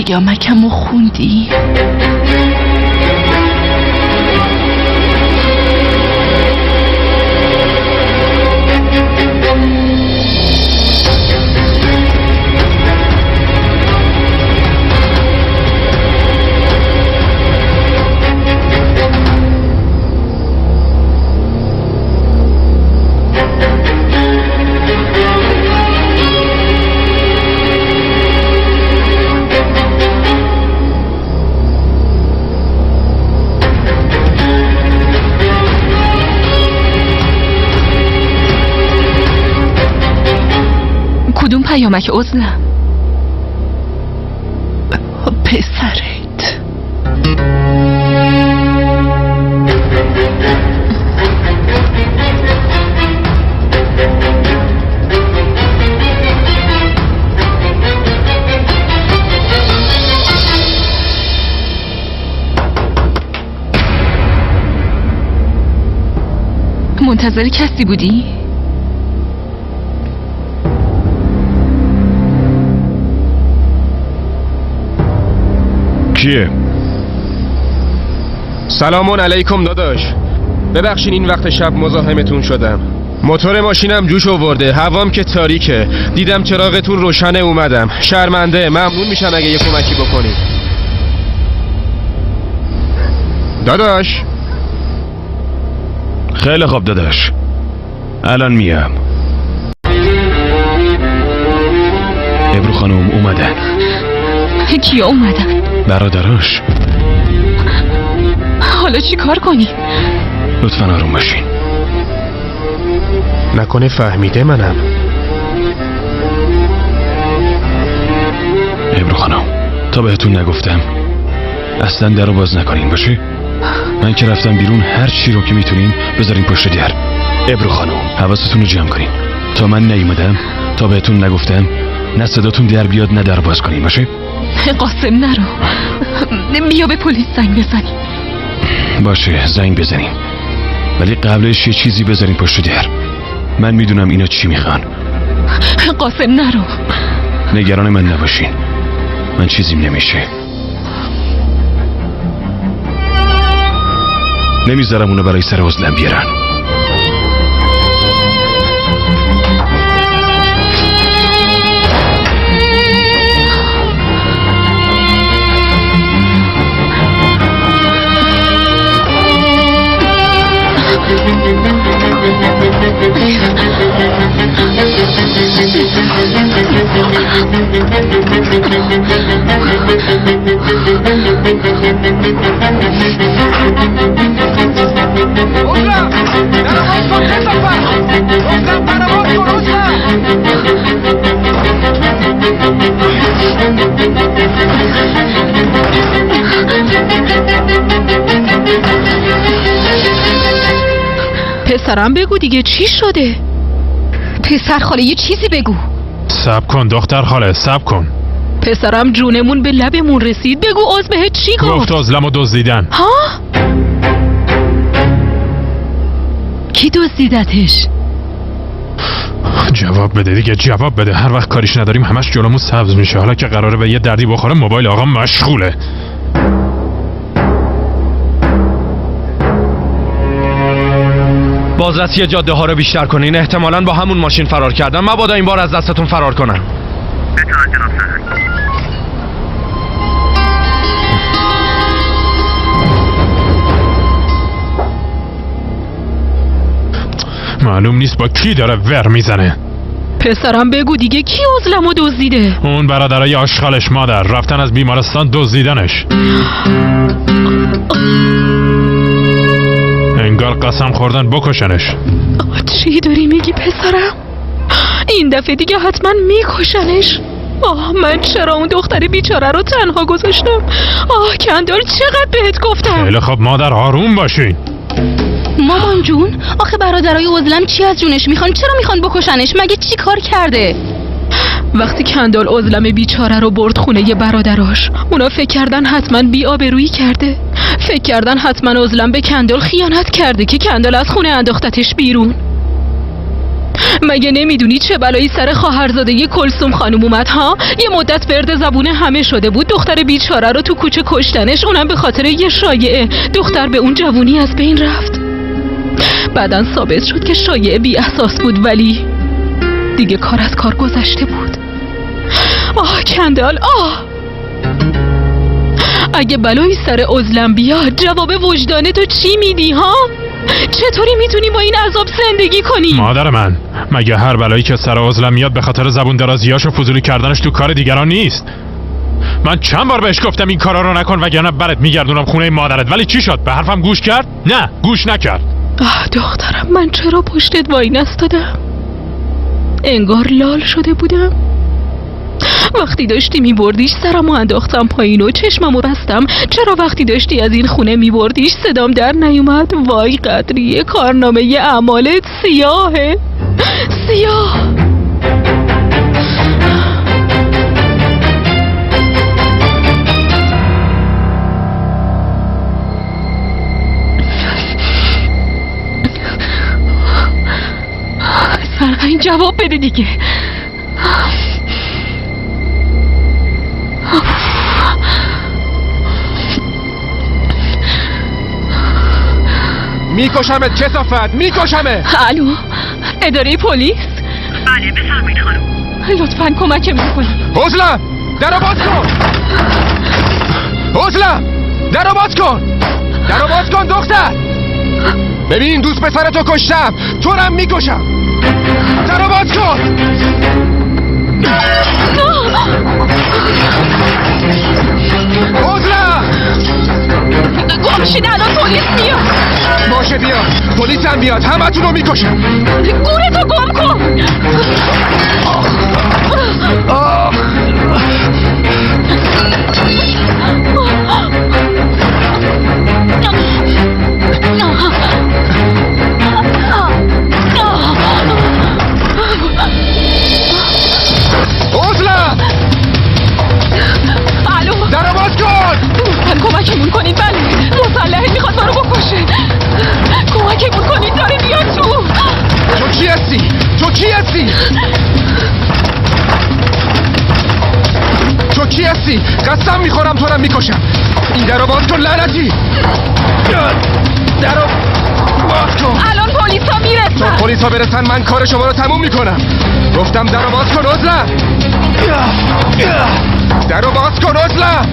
پیامکمو خوندی؟ کدوم پیامک عزلم؟ پسرت. منتظر کسی بودی؟ کیه؟ سلام علیکم داداش. ببخشین این وقت شب مزاحمتون شدم. موتور ماشینم جوش آورده، هوام که تاریکه. دیدم چراغتون روشنه اومدم. شرمنده، ممنون میشم اگه یه کمکی بکنید. داداش. خیلی خوب داداش، الان میام. ابرو خانم اومدن. کیا اومدن؟ برادراش. حالا چی کار کنیم؟ لطفاً آروم باشین. نکنه فهمیده منم. ابرو خانم تا بهتون نگفتم اصلا درو باز نکنین باشه؟ من که رفتم بیرون هر چی رو که میتونین بذارین پشت در. ابرو خانم حواستون رو جمع کنین تا من نیومدم، تا بهتون نگفتم نه صداتون در بیاد نه در باز کنین باشه؟ قاسم نرو، بیا به پلیس زنگ بزنیم. باشه زنگ بزنیم، ولی قبلش یه چیزی بذارین پشت در. من میدونم اینا چی میخوان. قاسم نرو. نگران من نباشین، من چیزیم نمیشه. نمیذارم اونا برای سر عزلم بیارن. پسرم بگو دیگه چی شده؟ پسر خاله یه چیزی بگو. صبر کن دختر خاله، صبر کن. پسرم جونمون به لبمون رسید، بگو عزل بهت چی گفت؟ عزلمو دزدیدن. ها؟ کی دزدیدتش؟ جواب بده دیگه، جواب بده. هر وقت کاریش نداریم همش جلومون سبز میشه. حالا که قراره به یه دردی بخوره موبایل آقا مشغوله. بازرسی جاده ها رو بیشتر کنین، احتمالاً با همون ماشین فرار کردن. مبادا این بار از دستتون فرار کنن. معلوم نیست با کی داره ور میزنه. پسرم بگو دیگه کی عزلمو دزدیده؟ اون برادرای آشغالش مادر رفتن از بیمارستان دزدیدنش. انگار قسم خوردن بکشنش. چی داری میگی پسرم؟ این دفعه دیگه حتما میکشنش. آه من چرا اون دختر بیچاره رو تنها گذاشتم؟ آه کندال چقدر بهت گفتم. خیلی خب مادر آروم باشین. مامان جون آخه برادرای عزلم چی از جونش میخوان؟ چرا میخوان بکشنش؟ مگه چی کار کرده؟ وقتی کندال عزلم بیچاره رو برد خونه ی برادراش، اونا فکر کردن حتما بی‌آبرویی کرده. فکر کردن حتما عزلم به کندال خیانت کرده که کندال از خونه انداختتش بیرون. مگه نمیدونی چه بلایی سر خواهرزاده کلثوم خانم اومد ها؟ یه مدت ورد زبون همه شده بود دختر بیچاره رو تو کوچه کشتنش، اونم به خاطر یه شایعه. دختر به اون جوونی از بین رفت. بعدن ثابت شد که شایعه بی اساس بود، ولی دیگه کار از کار گذشته بود. آه کندال، آه اگه بلایی سر عزلم بیاد جواب وجدان تو چی میدی ها؟ چطوری میتونی با این عذاب زندگی کنی؟ مادر من، مگه هر بلایی که سر عزلم میاد به خاطر زبون درازیاش و فضولی کردنش تو کار دیگران نیست؟ من چند بار بهش گفتم این کارا رو نکن وگرنه برات میگردونم خونه مادرت، ولی چی شد؟ به حرفم گوش کرد؟ نه، گوش نکرد. دخترم، من چرا پشتت وای نستادم؟ انگار لال شده بودم. وقتی داشتی میبردیش سرمو انداختم پایین و چشممو بستم. چرا وقتی داشتی از این خونه میبردیش صدام در نیومد؟ وای قدریه، کارنامه اعمالت سیاهه، سیاه. سرقین جواب بده دیگه. میکشمت کثافت، میکشمت. الو، اداره پلیس؟ بله بفرمایید خانم. لطفاً کمکم میکنی. عزلم درو باز کن، عزلم درو باز کن، درو باز کن دختر. ببین دوست پسرتو کشتم، تو رم میکشم. درو باز کن. عزلم گمشید، الان پلیس میاد. باشه بیا، پلیس هم بیاد، همه تو رو میکشم. گورتو گم کن. عزلم الو، درو باز کن. لطفاً کمکمون کنید. بله مسلحه میخواد ما رو بکشه. کمکمون کنید، داره بیاد تو. تو کی هستی؟ تو کی هستی؟ تو کی هستی؟ قسم میخورم تو رم میکشم. این درو باز کن لعنتی. درو باز کن. الان پلیسا میرسن. تا پلیسا برسن من کار شما رو تموم میکنم. گفتم درو باز کن عزلم. درو باز کن عزلم.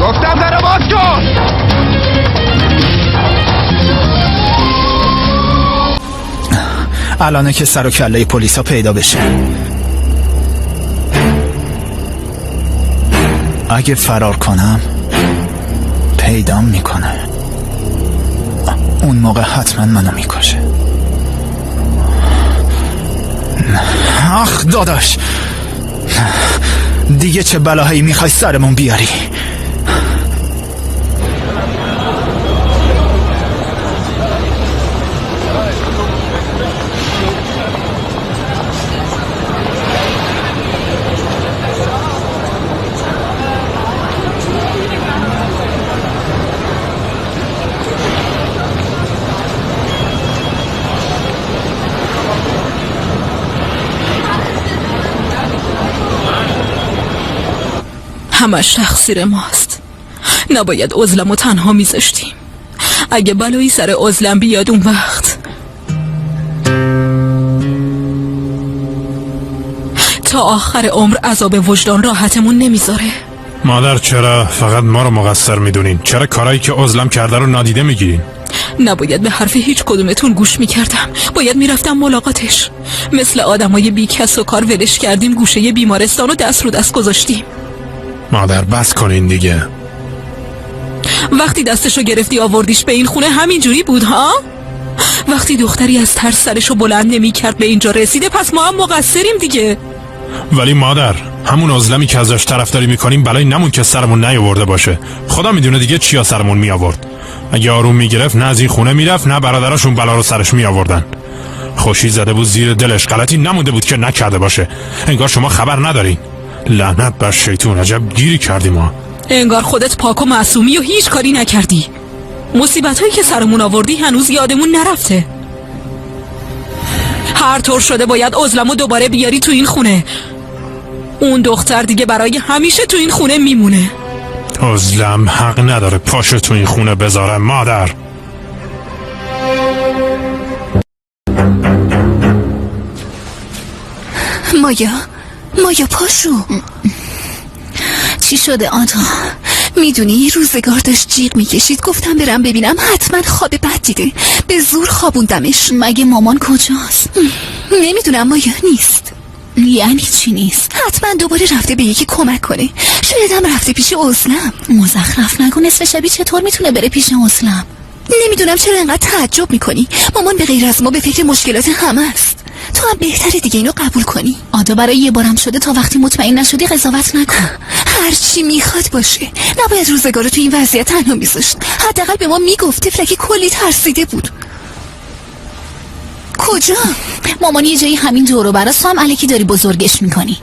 گفتم درو باز کن. الانه که سر و کله پلیسا پیدا بشه. اگه فرار کنم پیدام میکنه. اون موقع حتما منو میکشه. آخ داداش، دیگه چه بلاهایی میخوای سرمون بیاری؟ همش تقصیر ماست. نباید عزلمو تنها میذاشتیم. اگه بلایی سر عزلم بیاد اون وقت تا آخر عمر عذاب وجدان راحتمون نمیذاره. مادر چرا فقط ما رو مقصر میدونین؟ چرا کارایی که عزلم کرده رو نادیده میگیرین؟ نباید به حرف هیچ کدومتون گوش میکردم. باید میرفتم ملاقاتش. مثل آدمای بی کس و کار ولش کردیم گوشه بیمارستان و دست رو دست گذاشتیم. مادر بس کنین دیگه. وقتی دستشو گرفتی آوردیش به این خونه همینجوری بود ها؟ وقتی دختری از ترس سرشو بلند نمی کرد به اینجا رسیده، پس ما هم مقصریم دیگه. ولی مادر همون عزلمی که ازش طرفداری میکنیم بلایی نمون که سرمون نیاورده باشه. خدا میدونه دیگه چیا سرمون می آورد. اگه آروم میگرفت نه از این خونه میرفت نه برادراشون بلا رو سرش می آوردن. خوشی زده بود زیر دلش، غلطی نمونده بود که نکرده باشه. انگار شما خبر ندارین. لعنت بر شیطون، عجب گیری کردیم ما. انگار خودت پاک و معصومی و هیچ کاری نکردی. مصیبت هایی که سرمون آوردی هنوز یادمون نرفته. هر طور شده باید عزلمو دوباره بیاری تو این خونه. اون دختر دیگه برای همیشه تو این خونه میمونه. عزلم حق نداره پاشه تو این خونه بذاره مادر. مایا پاشو. چی شده آتا؟ میدونی روزگار داشت جیغ میکشید، گفتم برم ببینم، حتما خواب بد دیده، به زور خوابوندمش. مگه مامان کجاست؟ نمیدونم مایا، نیست. یعنی چی نیست؟ حتما دوباره رفته به یکی کمک کنه، شاید هم رفته پیش عزلم. مزخرف نگو، نصف شبی چطور میتونه بره پیش عزلم؟ نمیدونم چرا انقدر تعجب میکنی. مامان به غیر از ما به فکر مشکلات همه است. تو هم بهتره دیگه اینو قبول کنی. آدا برای یه بارم شده، تا وقتی مطمئن نشدی قضاوت نکن. هر چی میخواد باشه، نباید روزگارو تو این وضعیت تنها میذاشت. حداقل به ما میگفت. طفلکی کلی ترسیده بود. کجا؟ مامان یه جایی همین دور و برا، هم الکی داری بزرگش میکنی.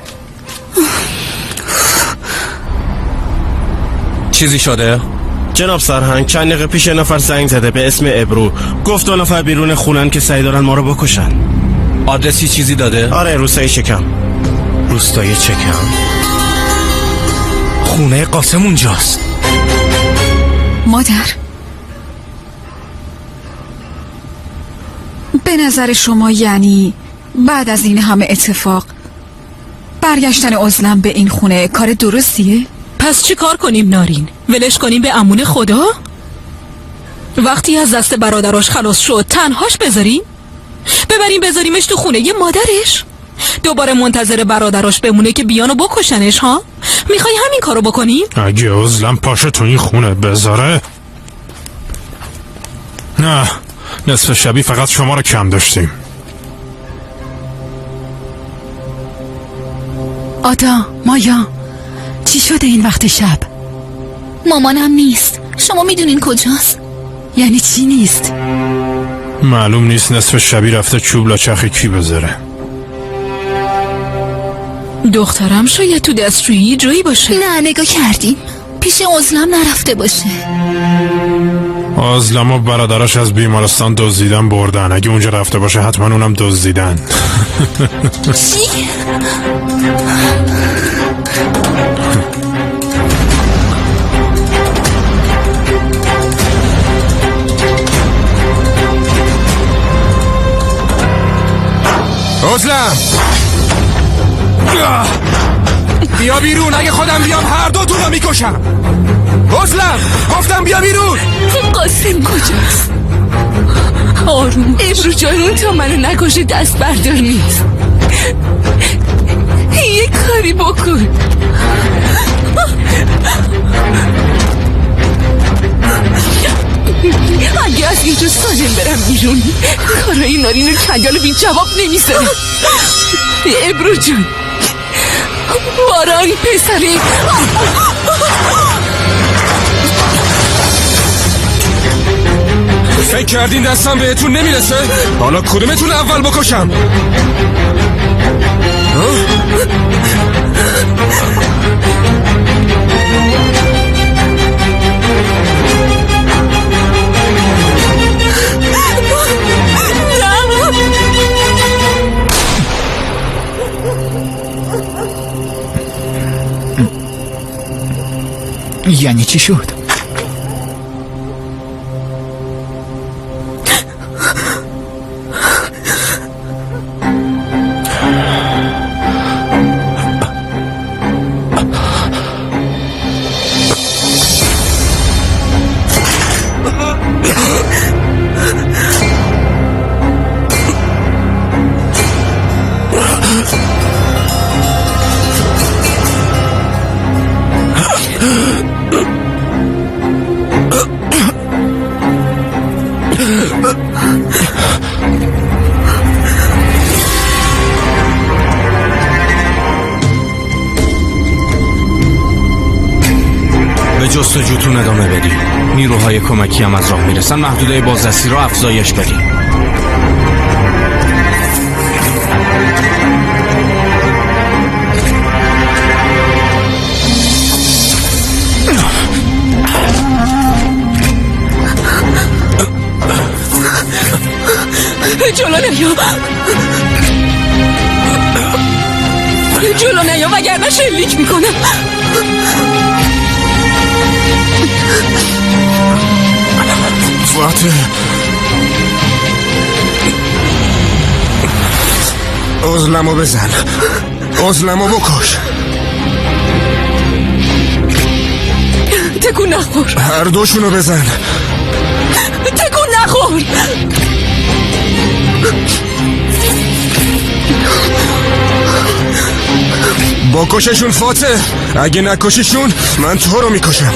چیزی شده؟ جناب سرهنگ، چند دقیقه پیش نفر زنگ زده به اسم ابرو، گفت 2 نفر بیرون خونن که سعی دارن ما رو بکشن. آدرسی چیزی داده؟ آره، روستای چکم. روستای چکم؟ خونه قاسم اونجاست. مادر، به نظر شما یعنی بعد از این همه اتفاق برگشتن عزلم به این خونه کار درستیه؟ پس چی کار کنیم نارین؟ ولش کنیم به امون خدا؟ وقتی از دست برادراش خلاص شد تنهاش بذاریم؟ بذاریمش تو خونه ی مادرش؟ دوباره منتظر برادراش بمونه که بیانو بکشنش ها؟ میخوای همین کارو بکنیم؟ اگه عزلم پاشه تو این خونه بذاره، نه، نصف شبی فقط شما رو کم داشتیم. آدا، مایا، چی شده این وقت شب؟ مامانم نیست. شما میدونین کجاست؟ یعنی چی نیست؟ معلوم نیست نصف شبی رفته چوب لاچخی کی بذاره. دخترم شاید تو دستشویی جایی باشه. نه، نگاه کردیم پیش عزلم نرفته باشه. عزلم و برادراش از بیمارستان دزدیدن بردن. اگه اونجا رفته باشه حتما اونم دزدیدن. چی؟ عزلم بیا بیرون، اگه خودم بیام هر دوتون رو میکشم. عزلم گفتم بیا بیرون. قاسم کجاست؟ آروم ابرو جانون، تا منو نکشه دست بردار نیست. یه کاری بکن. اگه از اینجا سالم برم بیرون، کارای نارین و کنگال بی جواب نمیذاره. ابرو جان، باران پسری. فکر کردین دستم بهتون نمیرسه؟ حالا کدومتون اول بکشم؟ یعنی چی شد؟ به جستجوتون ادامه بدید. نیروهای کمکی هم از راه میرسن. محدوده بازرسی رو افزایش بدید. جلو نیا وگرنه شلیک میکنم. فاتح عزلمو بزن، عزلمو بکش. تکون نخور. هر دوشونو بزن. تکون نخور. بکششون فاتح، اگه نکشیشون من تو رو میکشم.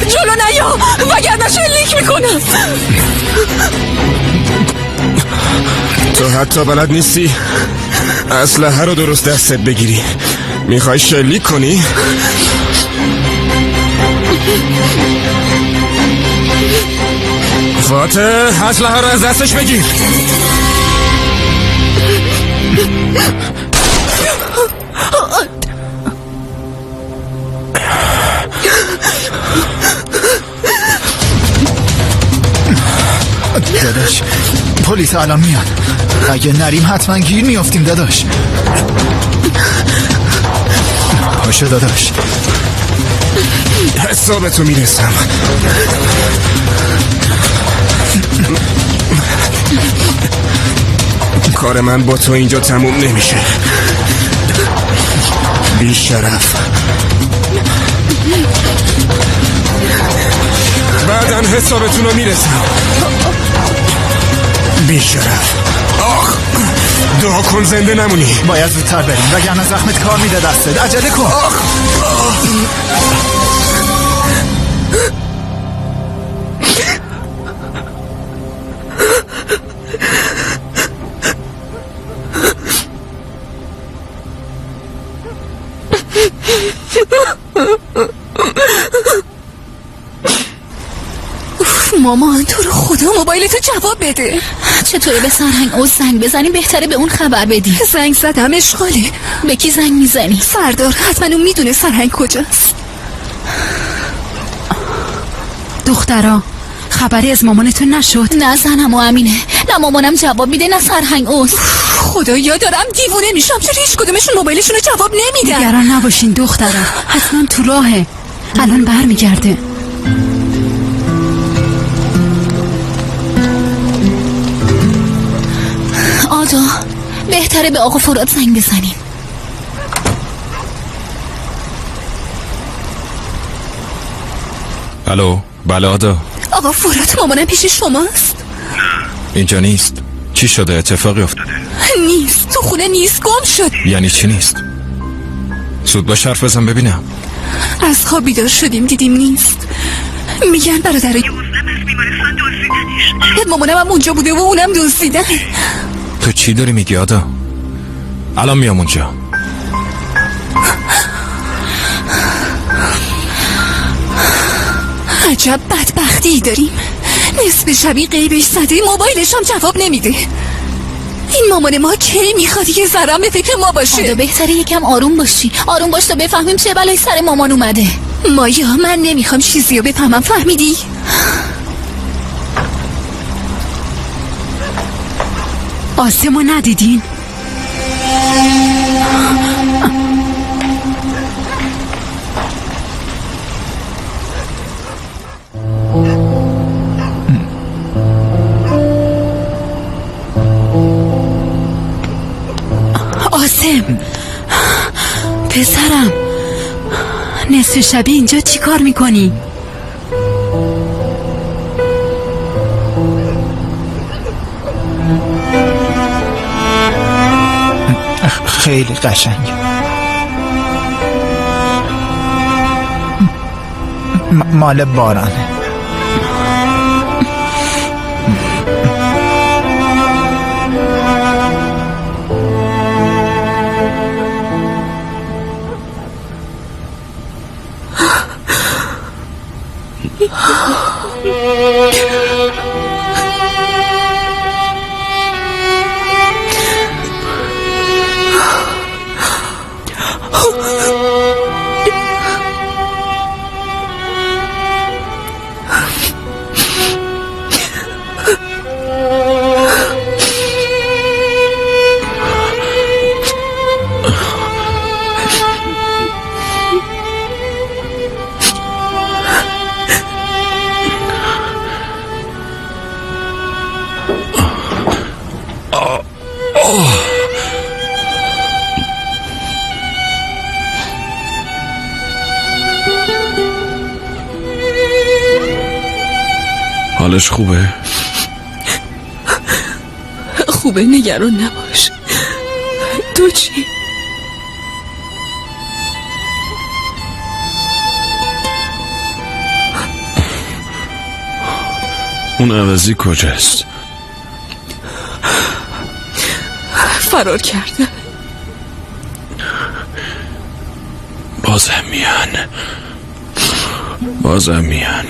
جلو نیا وگرنه شلیک میکنم. تو حتی بلد نیستی اسلحه رو درست دستت بگیری، میخوای شلیک کنی؟ فاتح اسلحه رو از دستش بگیر. داداش پلیس الان میان، اگه نریم حتما گیر میافتیم داداش. پاشو داداش، حسابتو میرسم. کار من با تو اینجا تموم نمیشه بی شرف. بعدن حسابتونو میرسم بی شرف. آخ دعا کن زنده نمونی. باید زودتر بریم وگرنه زخمت کار میده دستت. عجله کن. مامان تو رو خدا موبایلتو جواب بده. چطوره به سرهنگ او زنگ بزنی؟ بهتره به اون خبر بدی. زنگ زدم اشغاله. به کی زنگ میزنی؟ سردار حتما اون میدونه سرهنگ کجاست. دخترا خبری از مامانتون نشد؟ نه زنم و امینه، نه مامانم جواب میده نه سرهنگ اوست. خدایا دارم دیوونه میشم. چرا هیچ کدومشون موبایلشون رو جواب نمیدن؟ نگران نباشین دخترا، حتما تو راهه، الان برمیگرده. آدا بهتره به آقا فراد زنگ بزنیم. الو بله آدا. آقا فراد مامانم پیش شماست؟ اینجا نیست. چی شده؟ اتفاقی افتاده؟ نیست، تو خونه نیست، گم شد. یعنی چی نیست؟ زود باش حرف بزن ببینم. از خواب بیدار شدیم دیدیم نیست. میگن برادر مامانم هم اونجا بوده و اونم دزدیدن. تو چی داری میگی آدا؟ الان میام اونجا. عجب بدبختی داریم. نصف شبی غیبش زده، موبایلش هم جواب نمیده. این مامان ما کی میخواد که زرم به فکر ما باشه؟ آدا بهتره یکم آروم باشی. آروم باش تا بفهمیم چه بلایی سر مامان اومده. مایا من نمیخوام چیزی رو بفهمم، فهمیدی؟ آسمو ندیدین؟ آسم پسرم، نصف شبی اینجا چی کار میکنی؟ خیلی قشنگ. مال بارانه. حالش خوبه؟ خوبه، نگران نباش. تو چی؟ اون عوضی کجاست؟ فرار کرده. بازم میان.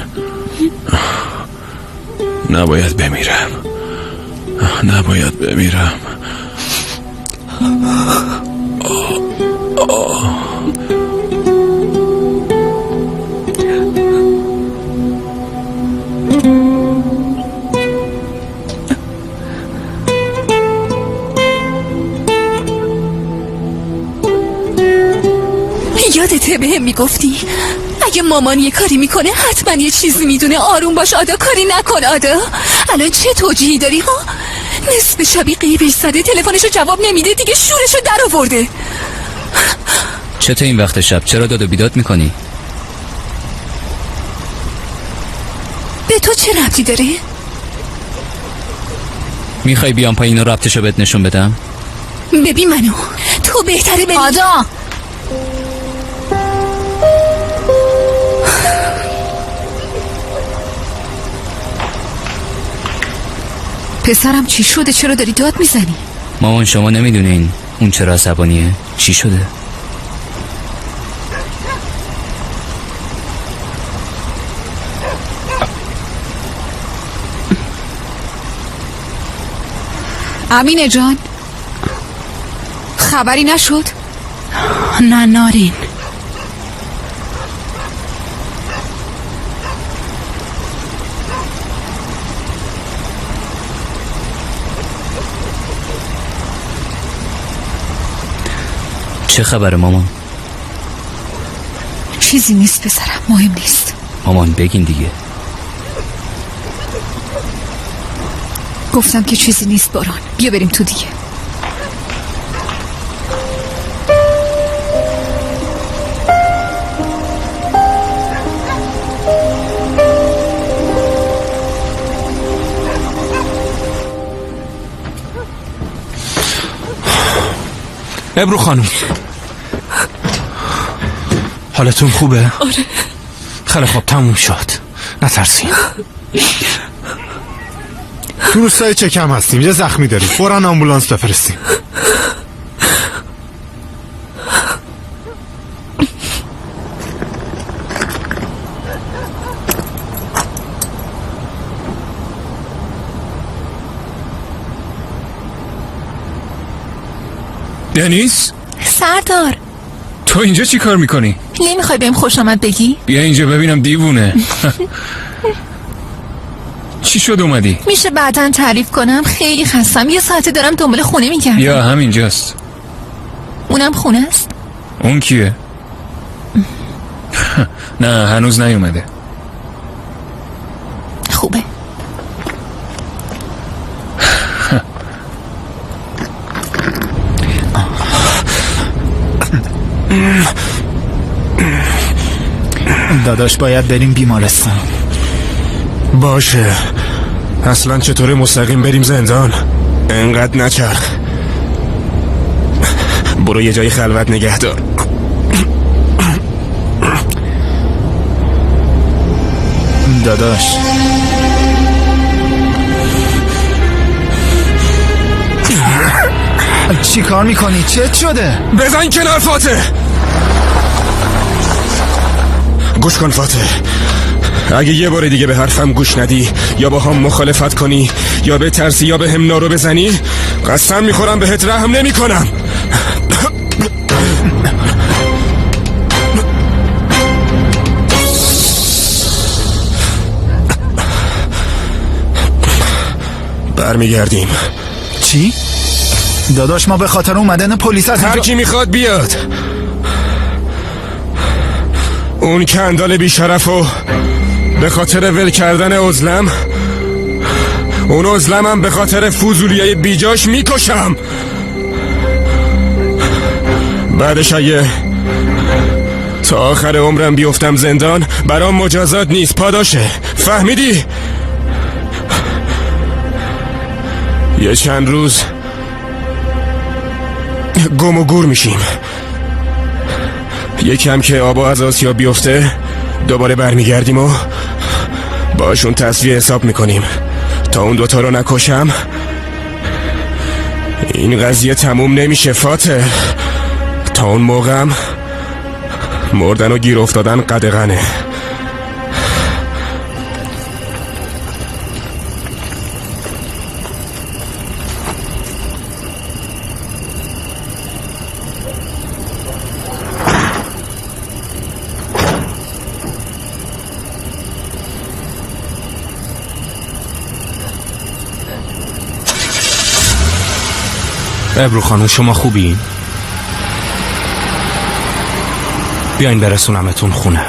نباید بمیرم. یادته بهم میگفتی اگه مامان یه کاری میکنه حتما یه چیزی میدونه. آروم باش آدا، کاری نکن آدا. الان چه توجیهی داری ها؟ نصف شبی قیبش زده، تلفنشو جواب نمیده، دیگه شورشو در آورده. چطور این وقت شب؟ چرا داد و بیداد میکنی؟ به تو چه ربطی داره؟ میخوای بیام پایین و ربطشو بهت نشون بدم؟ ببین منو، تو بهتره ببین. آدا پسرم چی شده؟ چرا داری داد میزنی؟ مامان شما نمیدونین اون چرا عصبانیه؟ چی شده؟ امینه جان، خبری نشد؟ نه نارین، چه خبره مامان؟ چیزی نیست پسرم، مهم نیست. مامان بگین دیگه. گفتم که چیزی نیست باران، بیا بریم تو دیگه. ابرو خانم، حالتون خوبه؟ آره. خیلی خوب، تموم شد، نترسین. تو روستای چکم هستیم، یه زخمی داریم، فوراً آمبولانس بفرستیم. دنیس؟ سردار، تو اینجا چی کار میکنی؟ نمیخوای بهم خوش آمد بگی؟ بیا اینجا ببینم دیوونه. چی شد اومدی؟ میشه بعداً تعریف کنم؟ خیلی خستم، یه ساعته دارم دنبال خونه میگردم. یا همینجاست. اونم خونه است؟ اون کیه؟ نه هنوز نیومده. خوبه. داداش باید بریم بیمارستان. باشه، اصلا چطوره مستقیم بریم زندان؟ انقدر نچرخ، برو یه جای خلوت نگه دار. داداش چی کار میکنی؟ چت شده؟ بزن کنار فاتح. گوش کن فاتح، اگه یه بار دیگه به حرفم گوش ندی یا با هم مخالفت کنی یا به ترسی یا به هم نارو بزنی، قسم میخورم بهت رحم نمی کنم. برمیگردیم. چی؟ داداش ما به خاطر اومدن پلیس از هر کی میخواد بیاد. اون کندال بیشرفو به خاطر ول کردن عزلم اون عزلمم به خاطر فضولیای بیجاش میکشم. بعدش اگه تا آخر عمرم بیفتم زندان برام مجازات نیست، پاداشه. فهمیدی؟ یه چند روز گم و گور میشیم، یکم که آبا از آسیا بیفته دوباره برمیگردیم و باشون تصفیه حساب میکنیم. تا اون دوتا رو نکشم این قضیه تموم نمیشه فاتح. تا اون موقعم مردن و گیر افتادن قدغنه. ابرو خانم شما خوبی؟ بیاین برسونمتون خونه.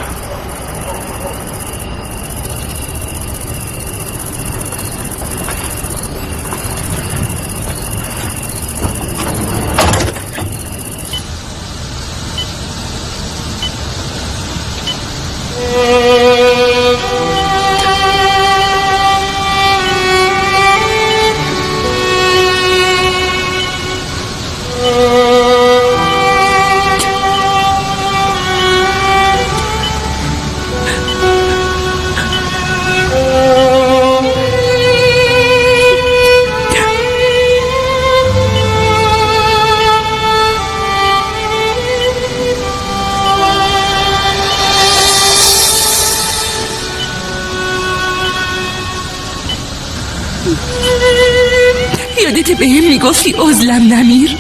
یادت بهم میگفتی عزلم نمیر؟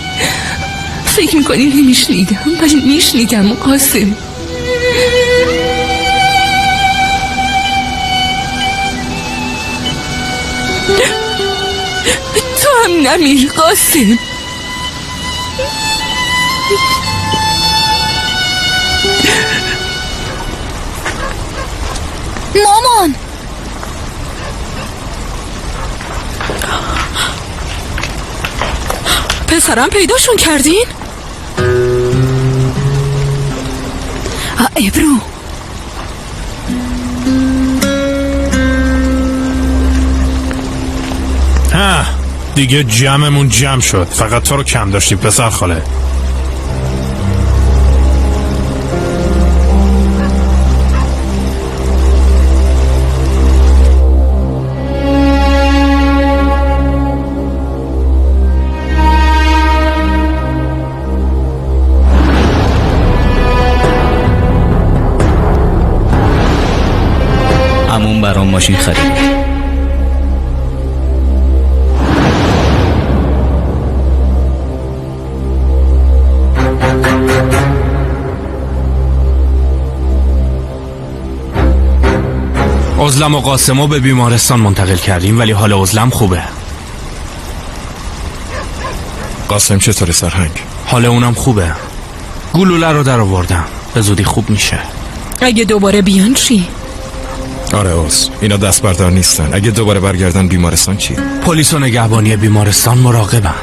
فکر میکنی نمیشنیدم ولی میشنیدم قاسم. تو هم نمیر قاسم. مامان پسرم پیداشون کردین؟ ابرو دیگه جمعمون جمع شد. فقط تو رو کم داشتیم پسر خاله. عموم برام ماشین خرید. عزلم و قاسمو به بیمارستان منتقل کردیم ولی حال عزلم خوبه. قاسم چطوره سرهنگ؟ حال اونم خوبه. گلوله رو در آوردم، به زودی خوب میشه. اگه دوباره بیان چی؟ آره اینا دست بردار نیستن. اگه دوباره برگردن بیمارستان چی؟ پلیس و نگهبانی بیمارستان مراقبن.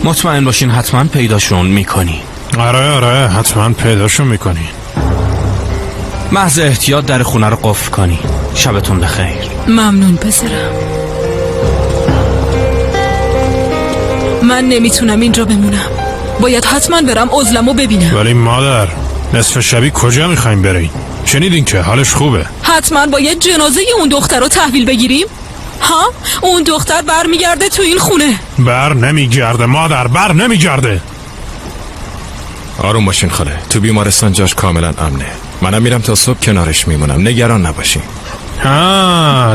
مطمئن باشین حتما پیداشون میکنی. آره حتما پیداشون میکنی. محض احتیاط در خونه رو قفل کنی. شبتون بخیر. ممنون پسرم. من نمیتونم اینجا بمونم. باید حتما برم عزلمو ببینم. ولی مادر نصف شبی کجا میخوایم بریم؟ شنیدین که حالش خوبه. حتما باید جنازه اون دختر رو تحویل بگیریم. ها؟ اون دختر برمیگرده تو این خونه. بر نمیگرده مادر، بر نمیگرده. آروم باشین خاله، تو بیمارستان جاش کاملا امنه. منم میرم تا صبح کنارش میمونم، نگران نباشین.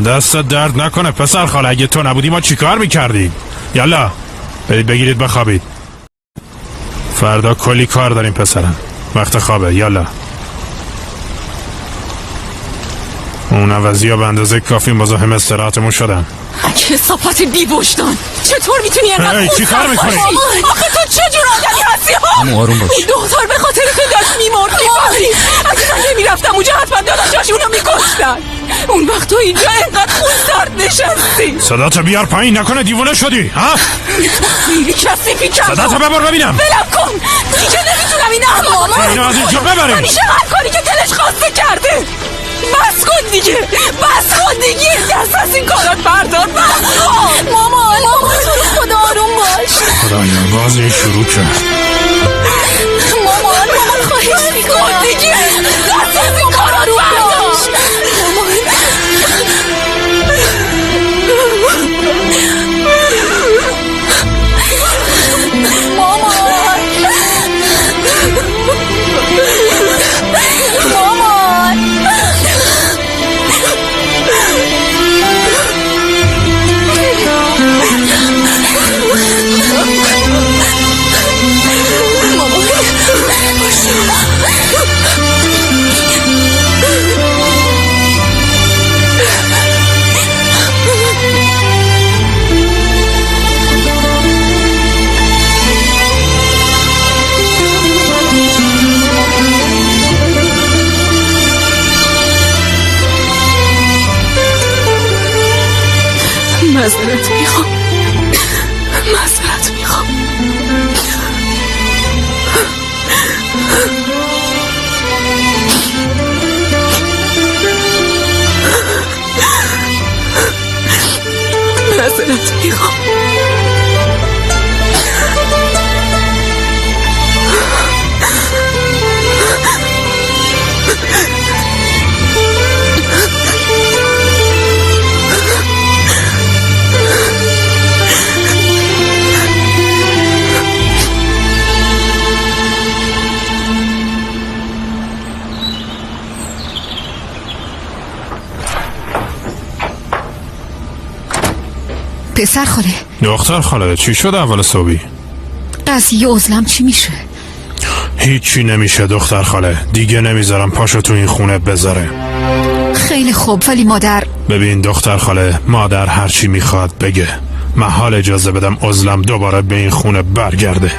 دستت درد نکنه پسر خاله. اگه تو نبودی ما چیکار میکردیم؟ یالا برید بگیرید بخوابید. فردا کلی کار داریم پسرم. وقت خوابه. یالا اون عوضی ها به اندازه کافی مزاحم استراحتمون شدن. کثافت بی‌وجدان. چطور میتونی اینقدر چی کار میکنی؟ آخه تو چه جور آدمی هستی ها؟ اما آروم باش. این دختر به خاطر تو داشت میمرد. اگه من نمیرفتم اونجا حتما داداشاش اونو میکشتن. اون وقت تو اینجا اینقدر خونسرد نشستی. صداتو بیار پایین، نکنه دیوونه شدی ها؟ خیلی کثیفی کم. صداتو ببر ببینم. ولم کن دیگه، نمیتونم این احمقو اینو از اینجا ببریم. همیشه هر کاری که دلش خواسته کرده. بس کن دیگه، بس کن دیگه، دست از این کارات بردار. بس کن مامان تو رو خدا آروم باش. خدایا باز این شروع کرد. مامان خواهش میکنم دیگه، دست از این کارات بردار. معذرت میخوام. پسر خاله. دختر خاله چی شد اول صبحی؟ قضیه عزلم چی میشه؟ هیچی نمیشه دختر خاله، دیگه نمیذارم پاشو تو این خونه بذاره. خیلی خوب، ولی مادر. ببین دختر خاله، مادر هرچی میخواد بگه، محال اجازه بدم عزلم دوباره به این خونه برگرده.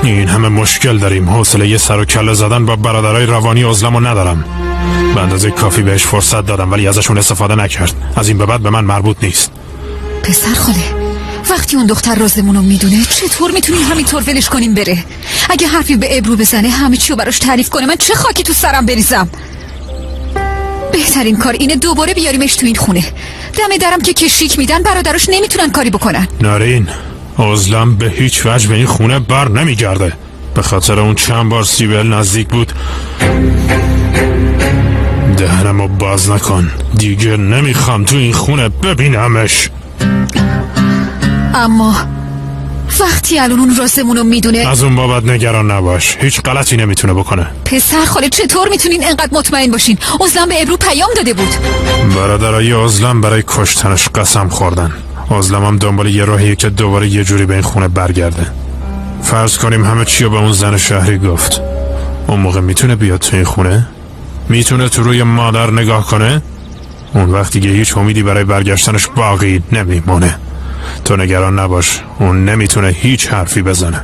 این همه مشکل داریم، حوصله یه سر و کله زدن با برادرای روانی عزلمو ندارم. به اندازه کافی بهش فرصت دادم ولی ازشون استفاده نکرد. از این به بعد به من مربوط نیست. پسر خاله، وقتی اون دختر رازمونو میدونه چطور میتونیم همینطور ولش کنیم بره؟ اگه حرفی به ابرو بزنه همه چیو براش تعریف کنه، من چه خاکی تو سرم بریزم؟ بهترین کار اینه دوباره بیاریمش تو این خونه. دم درم که کشیک میدن برادراش نمیتونن کاری بکنن. نارین، عزلم به هیچ وجه به این خونه بر نمیگرده. به خاطر اون چند بار سیبل نزدیک بود. دهنمو باز نکن، دیگه نمیخوام تو این خونه ببینمش. اما وقتی الان اون رازمونو میدونه، از اون بابت نگران نباش، هیچ غلطی نمیتونه بکنه. پسر خاله چطور میتونین انقدر مطمئن باشین؟ عزلم به ابرو پیام داده بود. برادرای عزلم برای کشتنش قسم خوردن. عزلم هم دنبال یه راهیه که دوباره یه جوری به این خونه برگرده. فرض کنیم همه چیو به اون زن شهری گفت. اون موقع میتونه بیاد تو این خونه؟ میتونه تو روی مادر نگاه کنه؟ اون وقت دیگه هیچ امیدی برای برگشتنش باقی نمیمونه. تو نگران نباش، اون نمیتونه هیچ حرفی بزنه.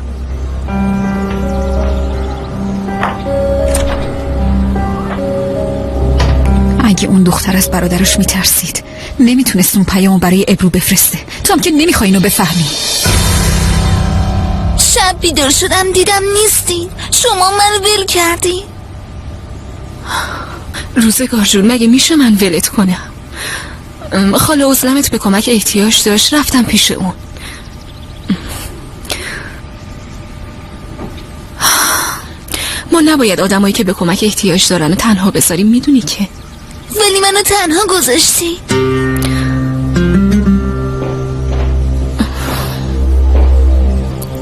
اگه اون دختر از برادرش میترسید نمیتونست اون پیامو برای ابرو بفرسته. تو هم که نمیخوای اینو بفهمی. شب بیدار شدم دیدم نیستین، شما من ول کردین. روزگار جون، مگه میشه من ولت کنم؟ خاله عزلمت به کمک احتیاج داشت، رفتم پیش اون. ما نباید آدمایی که به کمک احتیاج دارن تنها بذاریم، میدونی که. ولی منو تنها گذاشتی.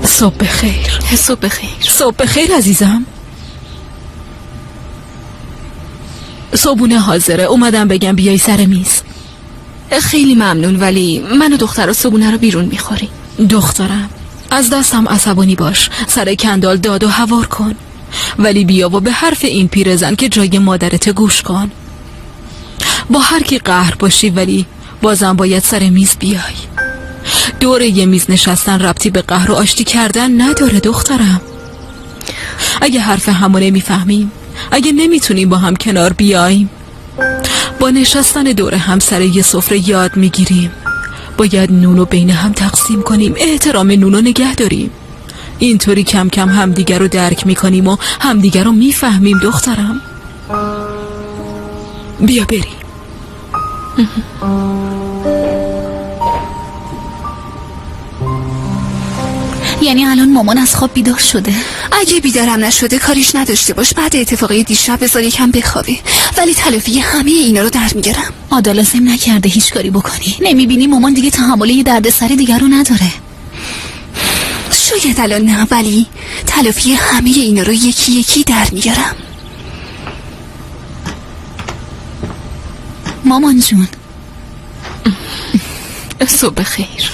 صبح بخیر. صبح بخیر. صبح بخیر عزیزم. صبحونه حاضره، اومدم بگم بیای سر میز. خیلی ممنون، ولی من و دختر و صبحونه رو بیرون میخوریم. دخترم، از دستم عصبانی باش، سر کندال داد و هوار کن، ولی بیا و به حرف این پیرزن که جای مادرت گوش کن. با هر کی قهر باشی ولی بازم باید سر میز بیای. دور یه میز نشستن ربطی به قهر و آشتی کردن نداره دخترم. اگه حرف همو نمیفهمیم، اگه نمیتونیم با هم کنار بیاییم، با نشستن دور هم سر یه سفره یاد میگیریم باید نونو بین هم تقسیم کنیم، احترام نونو نگه داریم. اینطوری کم کم همدیگر رو درک میکنیم و همدیگر رو میفهمیم. دخترم بیا بریم. یعنی الان مامان از خواب بیدار شده؟ اگه بیدارم نشده کاریش نداشته باش، بعد اتفاقی دیشب بذار یکم بخوابه، ولی تلافی همه اینا رو در میگیرم. عادل لازم نکرده هیچ کاری بکنی. نمیبینی مامان دیگه تحمل یه دردسر دیگر رو نداره؟ شاید الان نه، ولی تلافی همه اینا رو یکی یکی در میگیرم. مامان جون صبح خیر.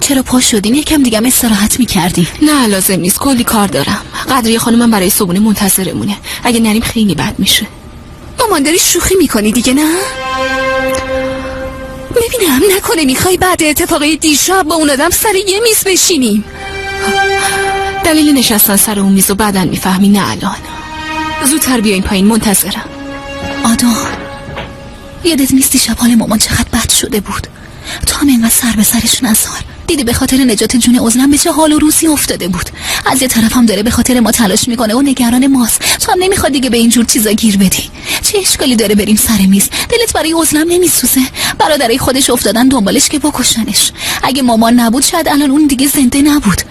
چرا پا شدین؟ یکم دیگه هم استراحت میکردی. نه لازم نیست، کلی کار دارم. قدریه خانمم برای صبحونه منتظرمونه، اگه نریم خیلی بد میشه. مامان داری شوخی میکنی دیگه نه؟ ببینم نکنه میخوای بعد اتفاقی دیشب با اون آدم سر یه میز بشینیم. دلیل نشستن سر اون میز و بعدن میفهمی، نه الان. زودتر بیاین پایین، منتظرم. آدا یادت نیست دیشب حال مامان چقدر بد شده بود؟ تو هم اینقدر سر به سرش نذار. دیدی به خاطر نجات جون عزلم به چه حال و روزی افتاده بود. از یه طرف هم داره به خاطر ما تلاش میکنه و نگران ماست. تو هم نمیخواد دیگه به اینجور چیزا گیر بدی. چه اشکالی داره بریم سر میز؟ دلت برای عزلم نمیسوزه؟ برادرای خودش افتادن دنبالش که بکشنش. اگه مامان نبود شاید الان اون دیگه زنده نبود.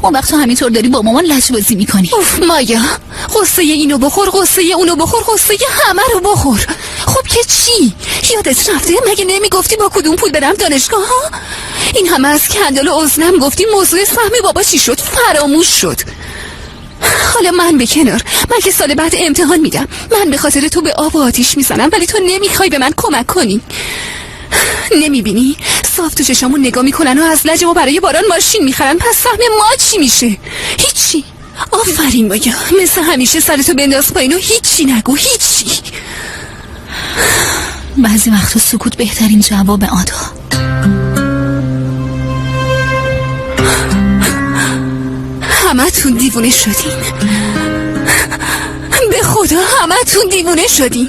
اون وقت تو همینطور داری با مامان لجبازی میکنی. اوف مایا، قصه اینو بخور، قصه اونو بخور، قصه همه رو بخور. خب که چی؟ یادت رفته؟ مگه نمیگفتی با کدوم پول برم دانشگاه ها؟ این همه از کندل و عزلم گفتی، موضوع سهم بابا چی شد؟ فراموش شد. حالا من به کنار، من که سال بعد امتحان میدم. من به خاطر تو به آب و آتیش میزنم، ولی تو نمیخوای به من کمک کنی. نمیبینی؟ صاف تو چشامون نگاه میکنن و از لج ما برای باران ماشین میخرن. پس سهم ما چی میشه؟ هیچی. آفرین مایا، مثل همیشه سرتو بنداز پایین و هیچی نگو، هیچی. بعضی وقتا سکوت بهترین جواب آدا. همه تون دیوونه شدین، به خدا همه تون دیوونه شدین.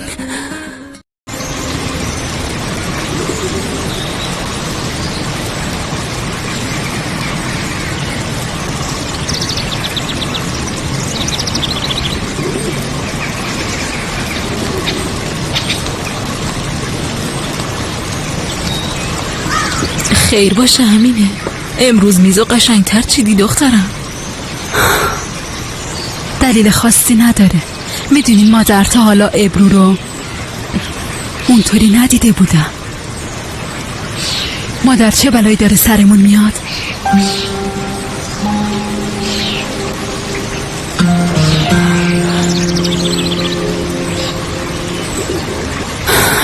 خیر باشه همینه. امروز میزو قشنگتر چیدی دخترم. دلیل خاصی نداره. میدونی مادر تا حالا ابرو رو اونطوری ندیده بودم. مادر چه بلایی داره سرمون میاد؟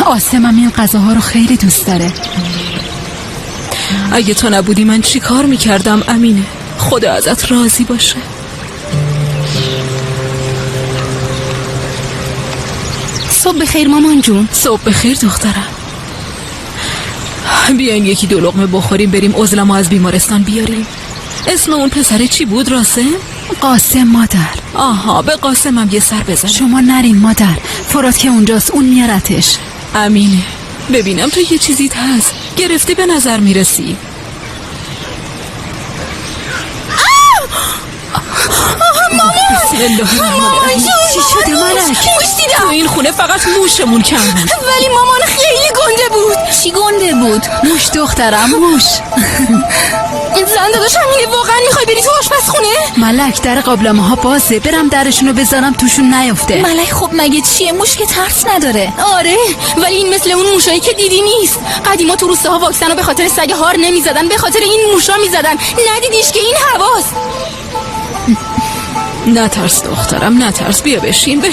آسمم این غذاها رو خیلی دوست داره. اگه تو نبودی من چی کار میکردم امینه؟ خدا ازت راضی باشه. صبح بخیر مامان جون. صبح بخیر دخترم. بیاین یکی دو لقمه بخوریم بریم عزلمو از بیمارستان بیاریم. اسم اون پسره چی بود راسم؟ قاسم مادر. آها، به قاسمم یه سر بزن. شما نرین مادر، فرات که اونجاست، اون میارتش. امینه ببینم تو یه چیزیت هست، گرفته به نظر میرسی. مامان چی شده ملک؟ موش دیدم. تو این خونه فقط موشمون کم بود. ولی مامان خیلی گنده بود. چی گنده بود؟ موش دخترم، موش. زن داداش همینه، واقعا میخوای بری تو آشپزخونه؟ ملک در قابلمه ها بازه، برم درشونو بذارم توشون نیفته. ملک خب مگه چیه؟ موش که ترس نداره. آره ولی این مثل اون موشایی که دیدی نیست. قدیما تو روستاها واکسن رو به خاطر سگ هار نمیزدن، به خاطر این موشا میزدن. ندیدیش که این هواست. نترس دخترم نترس، بیا بشین.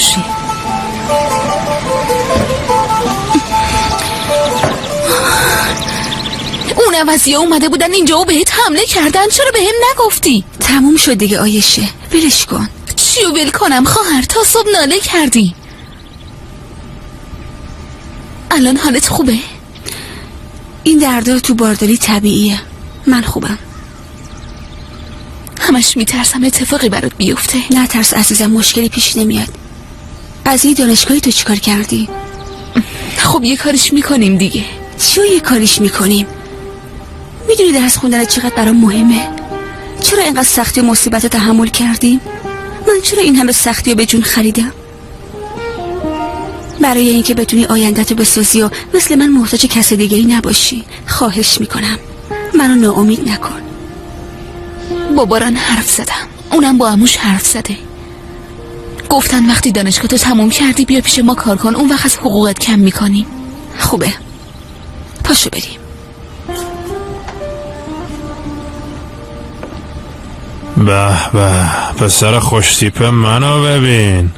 اون عوضیه اومده بودن اینجا و بهت حمله کردن، چرا به هم نگفتی؟ تموم شد دیگه آیشه، ولش کن. چیو ول کنم خواهر؟ تا صبح ناله کردی. الان حالت خوبه؟ این دردا تو بارداری طبیعیه، من خوبم. همش میترسم اتفاقی برات بیفته. نه ترس عزیزم، مشکلی پیش نمیاد. قضیه دانشگاهی تو چیکار کردی؟ خب یه کاریش میکنیم دیگه. چیو یه کاریش میکنیم؟ میدونی درس خوندن چقدر برام مهمه؟ چرا اینقدر سختی و مصیبت تحمل کردیم؟ من چرا این همه سختی رو به جون خریدم؟ برای اینکه بتونی آینده‌تو بسازی و مثل من محتاج کس دیگه‌ای نباشی. خواهش میکنم منو ناامید نکن. با باران حرف زدم، اونم با عموش حرف زده. گفتن وقتی دانشگاهتو تموم کردی بیا پیش ما کار کن، اون وقت از حقوقت کم میکنیم. خوبه، پاشو بریم. به به، پسر خوش تیپه منو ببین.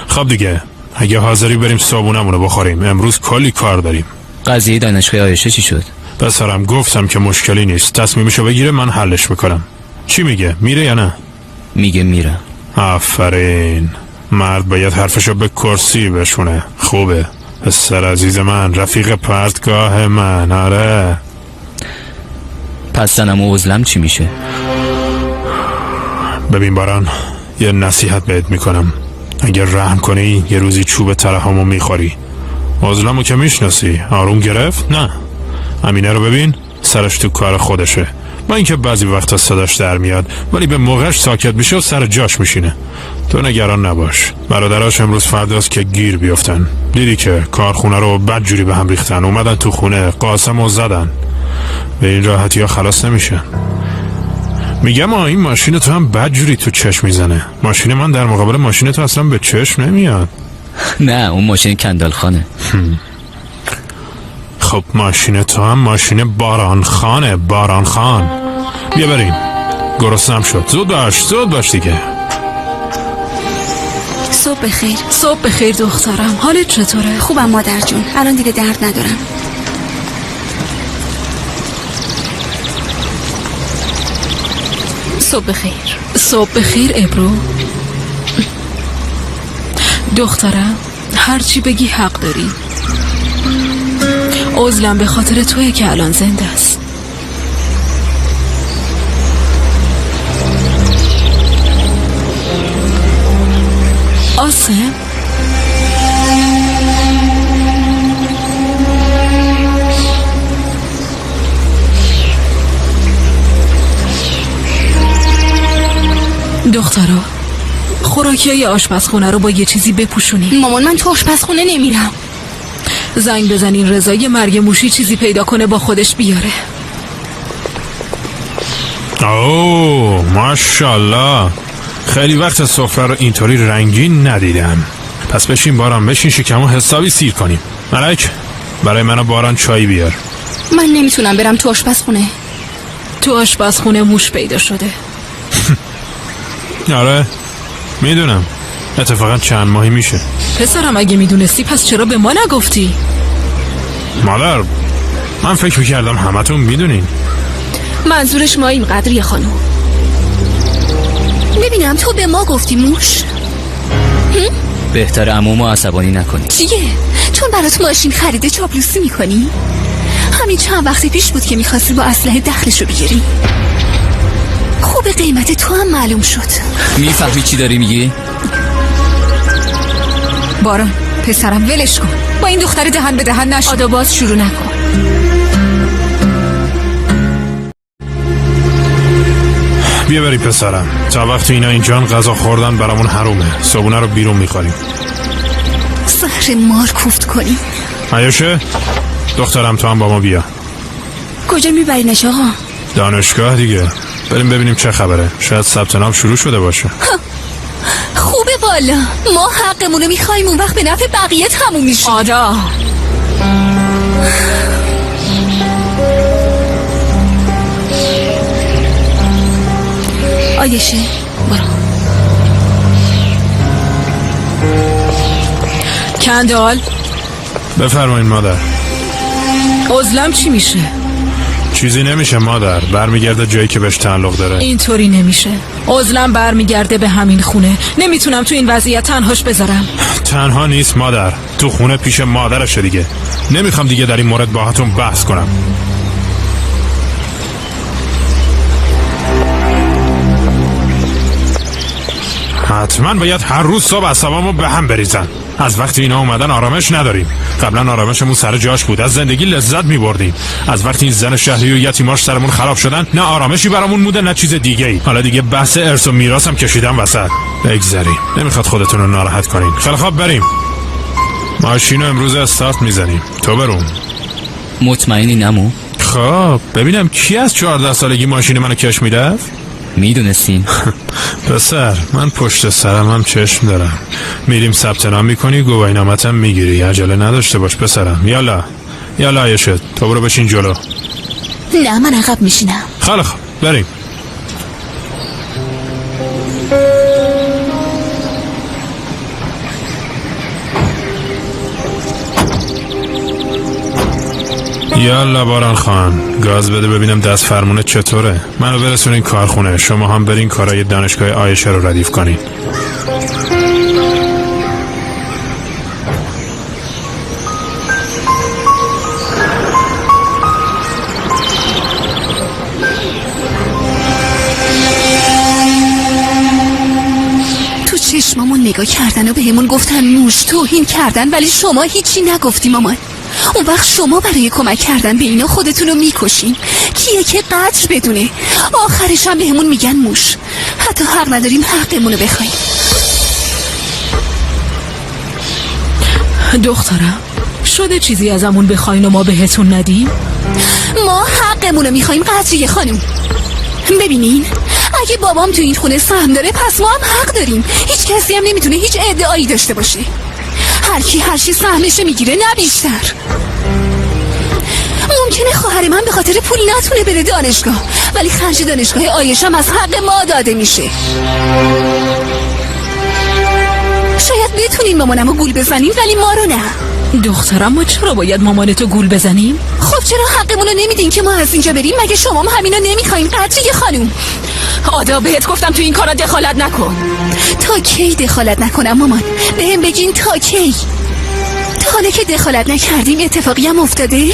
خب دیگه اگه حاضری بریم صابونمونو بخوریم، امروز کلی کار داریم. قضیه دانشگاه آیشه چی شد؟ پسرم گفتم که مشکلی نیست، تصمیمشو بگیره من حلش میکنم. چی میگه؟ میره یا نه؟ میگه میره. آفرین، مرد باید حرفشو به کرسی بشونه. خوبه پسر عزیز من، رفیق پرتگاه من. آره پس زنم و عزلم چی میشه؟ ببین باران، یه نصیحت بهت میکنم. اگر رحم کنی یه روزی چوب ترحمو میخوری. عزلمو که میشناسی، آروم گرفت؟ نه، امینه رو ببین، سرش تو کار خودشه. با اینکه بعضی وقتا صداش در میاد ولی به موقعش ساکت میشه و سر جاش میشینه. تو نگران نباش، برادراش امروز فرداست که گیر بیفتن. دیدی که کارخونه رو بدجوری به هم ریختن، اومدن تو خونه قاسمو زدن. به این راحتی ها خلاص نمیشن. میگم این ماشین تو هم بدجوری تو چشم میزنه. ماشین من در مقابل ماشین تو اصلا به چشم نمیاد. نه اون ماشین کندال خانه. خب ماشین تو هم ماشین باران خانه. باران خان، بیا بریم، گرسنم شد. زود باش دیگه. صبح بخیر. صبح بخیر دخترم، حالت چطوره؟ خوبم مادر جون، الان دیگه درد ندارم. صبح بخیر. صبح بخیر ابرو. دخترم هرچی بگی حق داری. عزلم به خاطر تویه که الان زنده است. آسم دخترا، خوراکیای آشپزخونه رو با یه چیزی بپوشونی. مامان من تو آشپزخونه نمیرم. زنگ بزنین رضا یه مرگ موشی چیزی پیدا کنه با خودش بیاره. اوه ماشاءالله، خیلی وقت سفره رو اینطوری رنگین ندیدم. پس بشین باران، بشین شکمو حسابی سیر کنیم. ملک برای من و باران چای بیار. من نمیتونم برم تو آشپزخونه. تو آشپزخونه موش پیدا شده. آره میدونم، اتفاقا چند ماهی میشه. پسرم اگه میدونستی پس چرا به ما نگفتی؟ مادر من فکر میکردم همتون میدونین. منظورش ما این قدریه خانم. ببینم تو به ما گفتی موش؟ بهتر عمومو عصبانی نکنی. چیه؟ چون برات ماشین خریده چاپلوسی میکنی؟ همین چند وقت پیش بود که میخواستی با اسلحه دخلشو بگیری. خوب قیمت تو هم معلوم شد. میفهمی چی داری میگی؟ باران پسرم ولش کن، با این دختر دهن به دهن نشو. آدا باز شروع نکن. بیا بریم پسرم، تا وقتی اینا اینجان غذا خوردن برامون حرومه. صبونه رو بیرون میخوریم. زهر مار کوفت کنی. عیاشه دخترم تو هم با ما بیا. کجا میبرینش آقا؟ دانشگاه دیگه، بریم ببینیم چه خبره. شاید ثبت نام شروع شده باشه. خوبه والا، ما حقمونو میخوایم، اون وقت به نفع بقیه تموم میشه. آدا آیشه برو. کندال بفرمایین مادر. عزلم چی میشه؟ چیزی نمیشه مادر، برمیگرده جایی که بهش تعلق داره. اینطوری نمیشه. عزلم برمیگرده به همین خونه. نمیتونم تو این وضعیت تنهاش بذارم. تنها نیست مادر، تو خونه پیش مادرشه دیگه. نمیخوام دیگه در این مورد باهاتون بحث کنم. حتما باید هر روز صبح اعصابمو به هم بریزن. از وقتی اینا اومدن آرامش نداریم. قبلا آرامشمون سر جاش بود، از زندگی لذت می‌بردیم. از وقتی این زن شهری و یتیماش سرمون خراب شدن، نه آرامشی برامون موده نه چیز دیگه‌ای. حالا دیگه بحث ارث و میراث هم کشیدم وسط. بگذریم. نمیخواد خودتون رو ناراحت کنین. خیلی خوب بریم. ماشینو امروز استارت میزنیم. تو برون. مطمئنی نمو؟ خب ببینم کی از 14 سالگی ماشین منو کش میرفت؟ میدونستین؟ پسر من پشت سرم هم چشم دارم. میریم ثبت نام میکنی، گواهینامه‌تم میگیری. عجله نداشته باش پسرم. یالا عایشت. تو برو بشین جلو. نه من عقب میشینم. خیلی خوب بریم. یالا باران خان، گاز بده ببینم دست فرمونه چطوره. منو برسونین کارخونه، شما هم برین کارای دانشگاه عایشه رو ردیف کنین. تو چشمامون نگاه کردن و بهمون گفتن موش، توهین کردن، ولی شما هیچی نگفتی مامان. اون وقت شما برای کمک کردن به اینا خودتون رو میکشین. کیه که قدر بدونه؟ آخرش هم بهمون میگن موش. حتی حق نداریم حقمون رو بخوایم. دخترم شده چیزی ازمون بخواین و ما بهتون ندیم؟ ما حقمون رو میخوایم قدریه خانم. ببینین اگه بابام تو این خونه سهم داره پس ما هم حق داریم. هیچ کسی هم نمیتونه هیچ ادعایی داشته باشه. هر کی هر چی سهمش میگیره، نه بیشتر. ممکنه خواهر من به خاطر پول نتونه بره دانشگاه، ولی خرج دانشگاه عایشه از حق ما داده میشه. شاید بتونین مامانمو گول بزنین ولی ما رو نه. دخترم ما چرا باید مامانتو گول بزنیم؟ خب چرا حقمونو نمیدین که ما از اینجا بریم؟ مگه شما هم همینو نمیخواین قدریه خانم؟ آدا بهت گفتم تو این کارا دخالت نکن. تا کی دخالت نکنم مامان؟ بهم بگین تا کی؟ تا حالا که دخالت نکردیم اتفاقی هم افتاده؟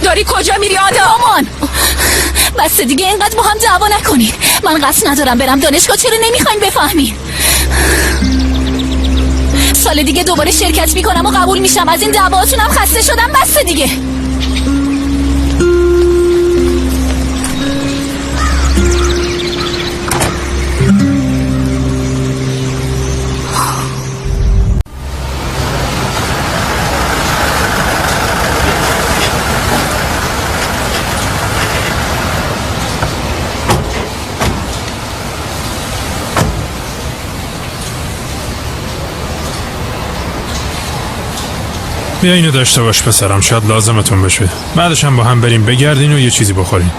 داری کجا میری آدا؟ مامان بس دیگه اینقدر با هم دعوا نکنین. من قصد ندارم برم دانشگاه. چرا نمیخواین بفهمین؟ سال دیگه دوباره شرکت میکنم و قبول میشم. از این دعواتونم خسته شدم. بس دیگه. بیا اینو داشته باش پسرم، شاید لازمتون بشه. بعدش هم با هم بریم بگردین و یه چیزی بخورین.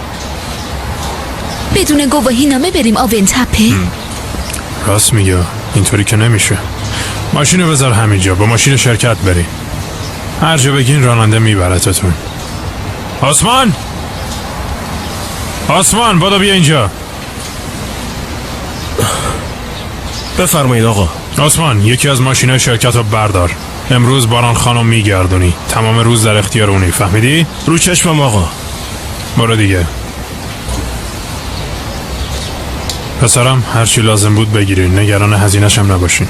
بدون گواهی نامه بریم آون تپه؟ راست میگه، اینطوری که نمیشه. ماشینو بذار همینجا، با ماشین شرکت بریم. هر جا بگین راننده میبرتتون. آسمان بادو بیا اینجا. بفرمایید آقا. آسمان یکی از ماشینای شرکت رو بردار. امروز باران خانم میگردونی. تمام روز در اختیار اونی، فهمیدی؟ رو چشمم آقا. برو دیگه. پسرم هرچی لازم بود بگیرین، نگران هزینه‌ش هم نباشین.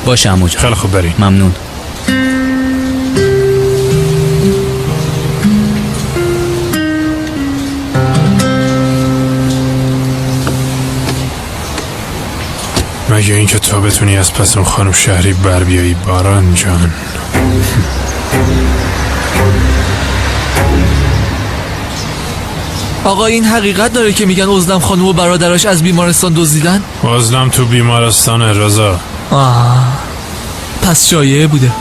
باشه عمو جان. خیلی خوب بریم. ممنون. مگه اینکه تا بتونی از پس اون خانم شهری بر بیایی باران جان. آقا این حقیقت داره که میگن عزلم خانم و برادراش از بیمارستان دزدیدن؟ عزلم تو بیمارستان رضا. پس شایعه بوده.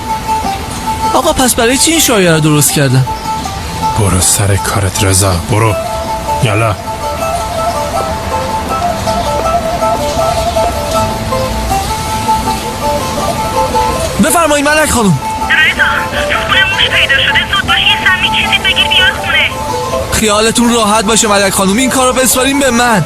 آقا پس برای چی این شایعه رو درست کردن؟ برو سر کارت رضا، برو. یالا. بفرمایید ملک خانم. رضا تو خونه موش پیدا شده. زود باش یه سمی چیزی بگیر بیار خونه. خیالتون راحت باشه ملک خانم، این کارو بسپارین به من.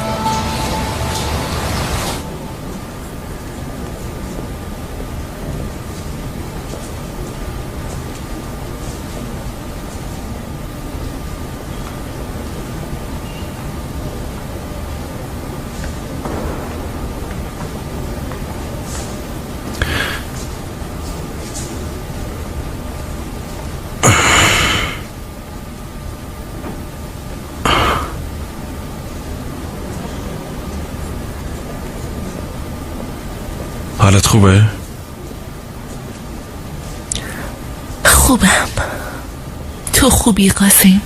حالت خوبه؟ خوبم. تو خوبی قاسم؟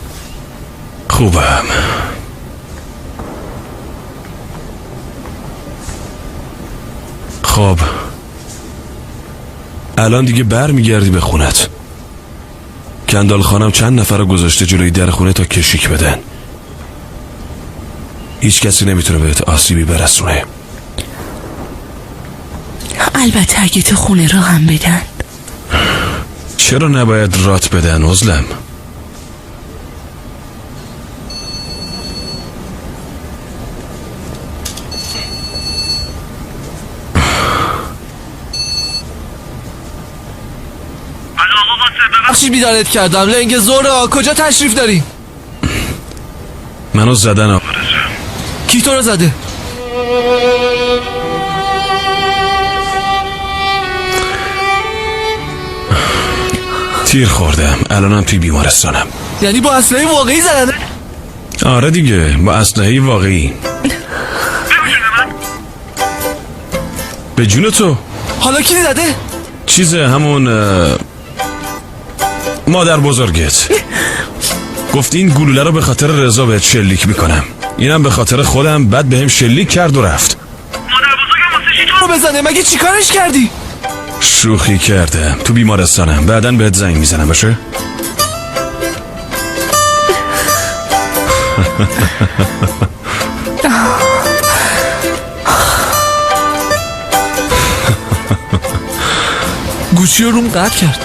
خوبم. خب الان دیگه بر میگردی به خونت. کندال خانم چند نفر رو گذاشته جلوی در خونه تا کشیک بدن. هیچ کسی نمیتونه بهت آسیبی برسونه. البته اگه تو خونه را هم بدن. چرا نباید رات بدن عزلم؟ بخشی بیدارت کردم لنگ زورا. کجا تشریف داری؟ منو زدن آقا. کی تو رو زده؟ تیر خوردم. الانم توی بیمارستانم. یعنی با اسلحه واقعی زدن؟ آره دیگه با اسلحه واقعی. به جون تو. حالا کی زده؟ چیزه همون مادر بزرگت گفت این گلوله رو به خاطر رضا بهت شلیک میکنم. اینم به خاطر خودم. بعد بهم شلیک کرد و رفت. مادر بزرگم واسه چی تو رو بزنه؟ مگه چی کارش کردی؟ شوخی کردم. تو بیمارستانم. بعداً بهت زنگ میزنم باشه؟ گوشی رو روم قطع کرد.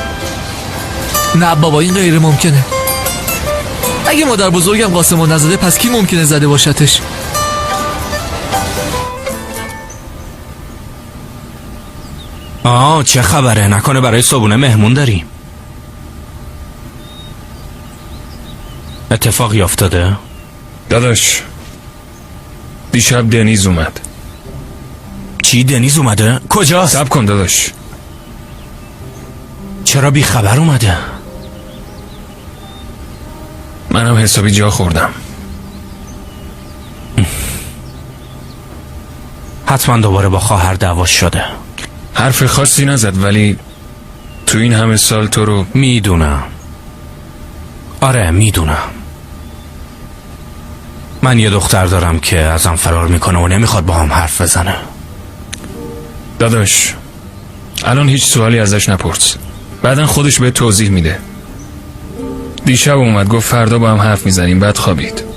نه بابا این غیر ممکنه. اگه مادر بزرگم قاسمو نزده پس کی ممکنه زده باشتش؟ چه خبره؟ نکنه برای صبحونه مهمون داریم؟ اتفاقی افتاده؟ داداش دیشب دنیز اومد. چی دنیز اومده؟ کجا؟ صبر کن داداش. چرا بی خبر اومده؟ منم حسابی جا خوردم. حتما دوباره با خواهر دعوا شده. حرف خاصی نزد ولی تو این همه سال تو رو میدونم. آره میدونم. من یه دختر دارم که ازم فرار میکنه و نمیخواد با هم حرف بزنه. داداش الان هیچ سوالی ازش نپرس. بعدن خودش به توضیح میده. دیشب اومد گفت فردا با هم حرف میزنیم. بعد خوابید.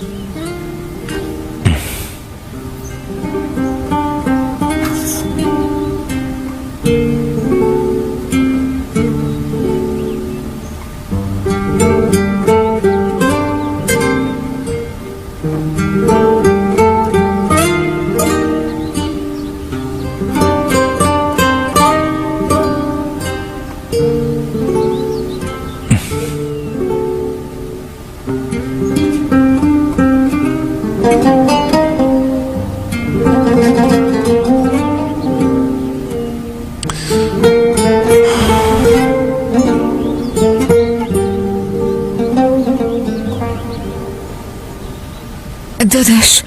داداش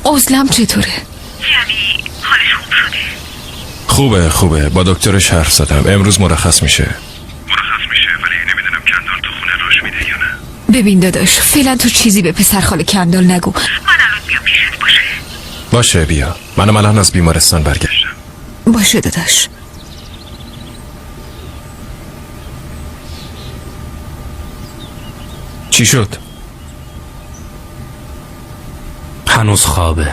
عزلم چطوره؟ یعنی حالش خوب شده؟ خوبه. با دکترش حرف زدم. امروز مرخص میشه. ولی نمیدونم کندال تو خونه روش میده یا نه. ببین داداش فعلا تو چیزی به پسر خاله کندال نگو. من الان بیام پیشت باشه. باشه بیا. منم الان از بیمارستان برگشتم. باشه داداش. چی شد؟ هنوز خوابه.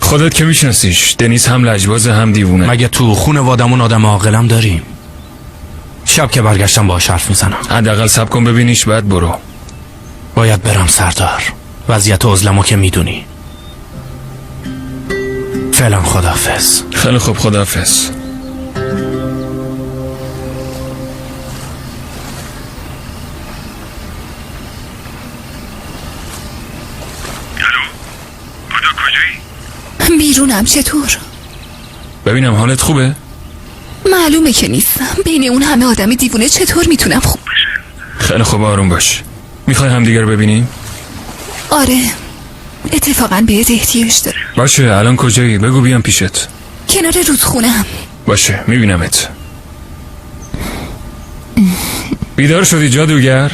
خودت که میشناسیش. دنیز هم لجباز هم دیوونه. مگه تو خونوادمون آدم عاقلم داریم؟ شب که برگشتم باهاش حرف میزنم. حداقل صبر کن ببینیش بعد برو. باید برم سردار. وضعیت عزلمو که میدونی. فعلا خداحافظ. خیلی خوب خداحافظ. بیرونم. چطور؟ ببینم حالت خوبه؟ معلومه که نیستم. بین اون همه آدم دیوونه چطور میتونم خوب بشم؟ خیلی خوب آروم باش. میخوای همدیگه رو ببینیم؟ آره اتفاقا بهت احتیاج داره. باشه الان کجایی؟ بگو بیام پیشت. کنار رودخونه‌ام. باشه میبینمت. بیدار شدی جادوگر؟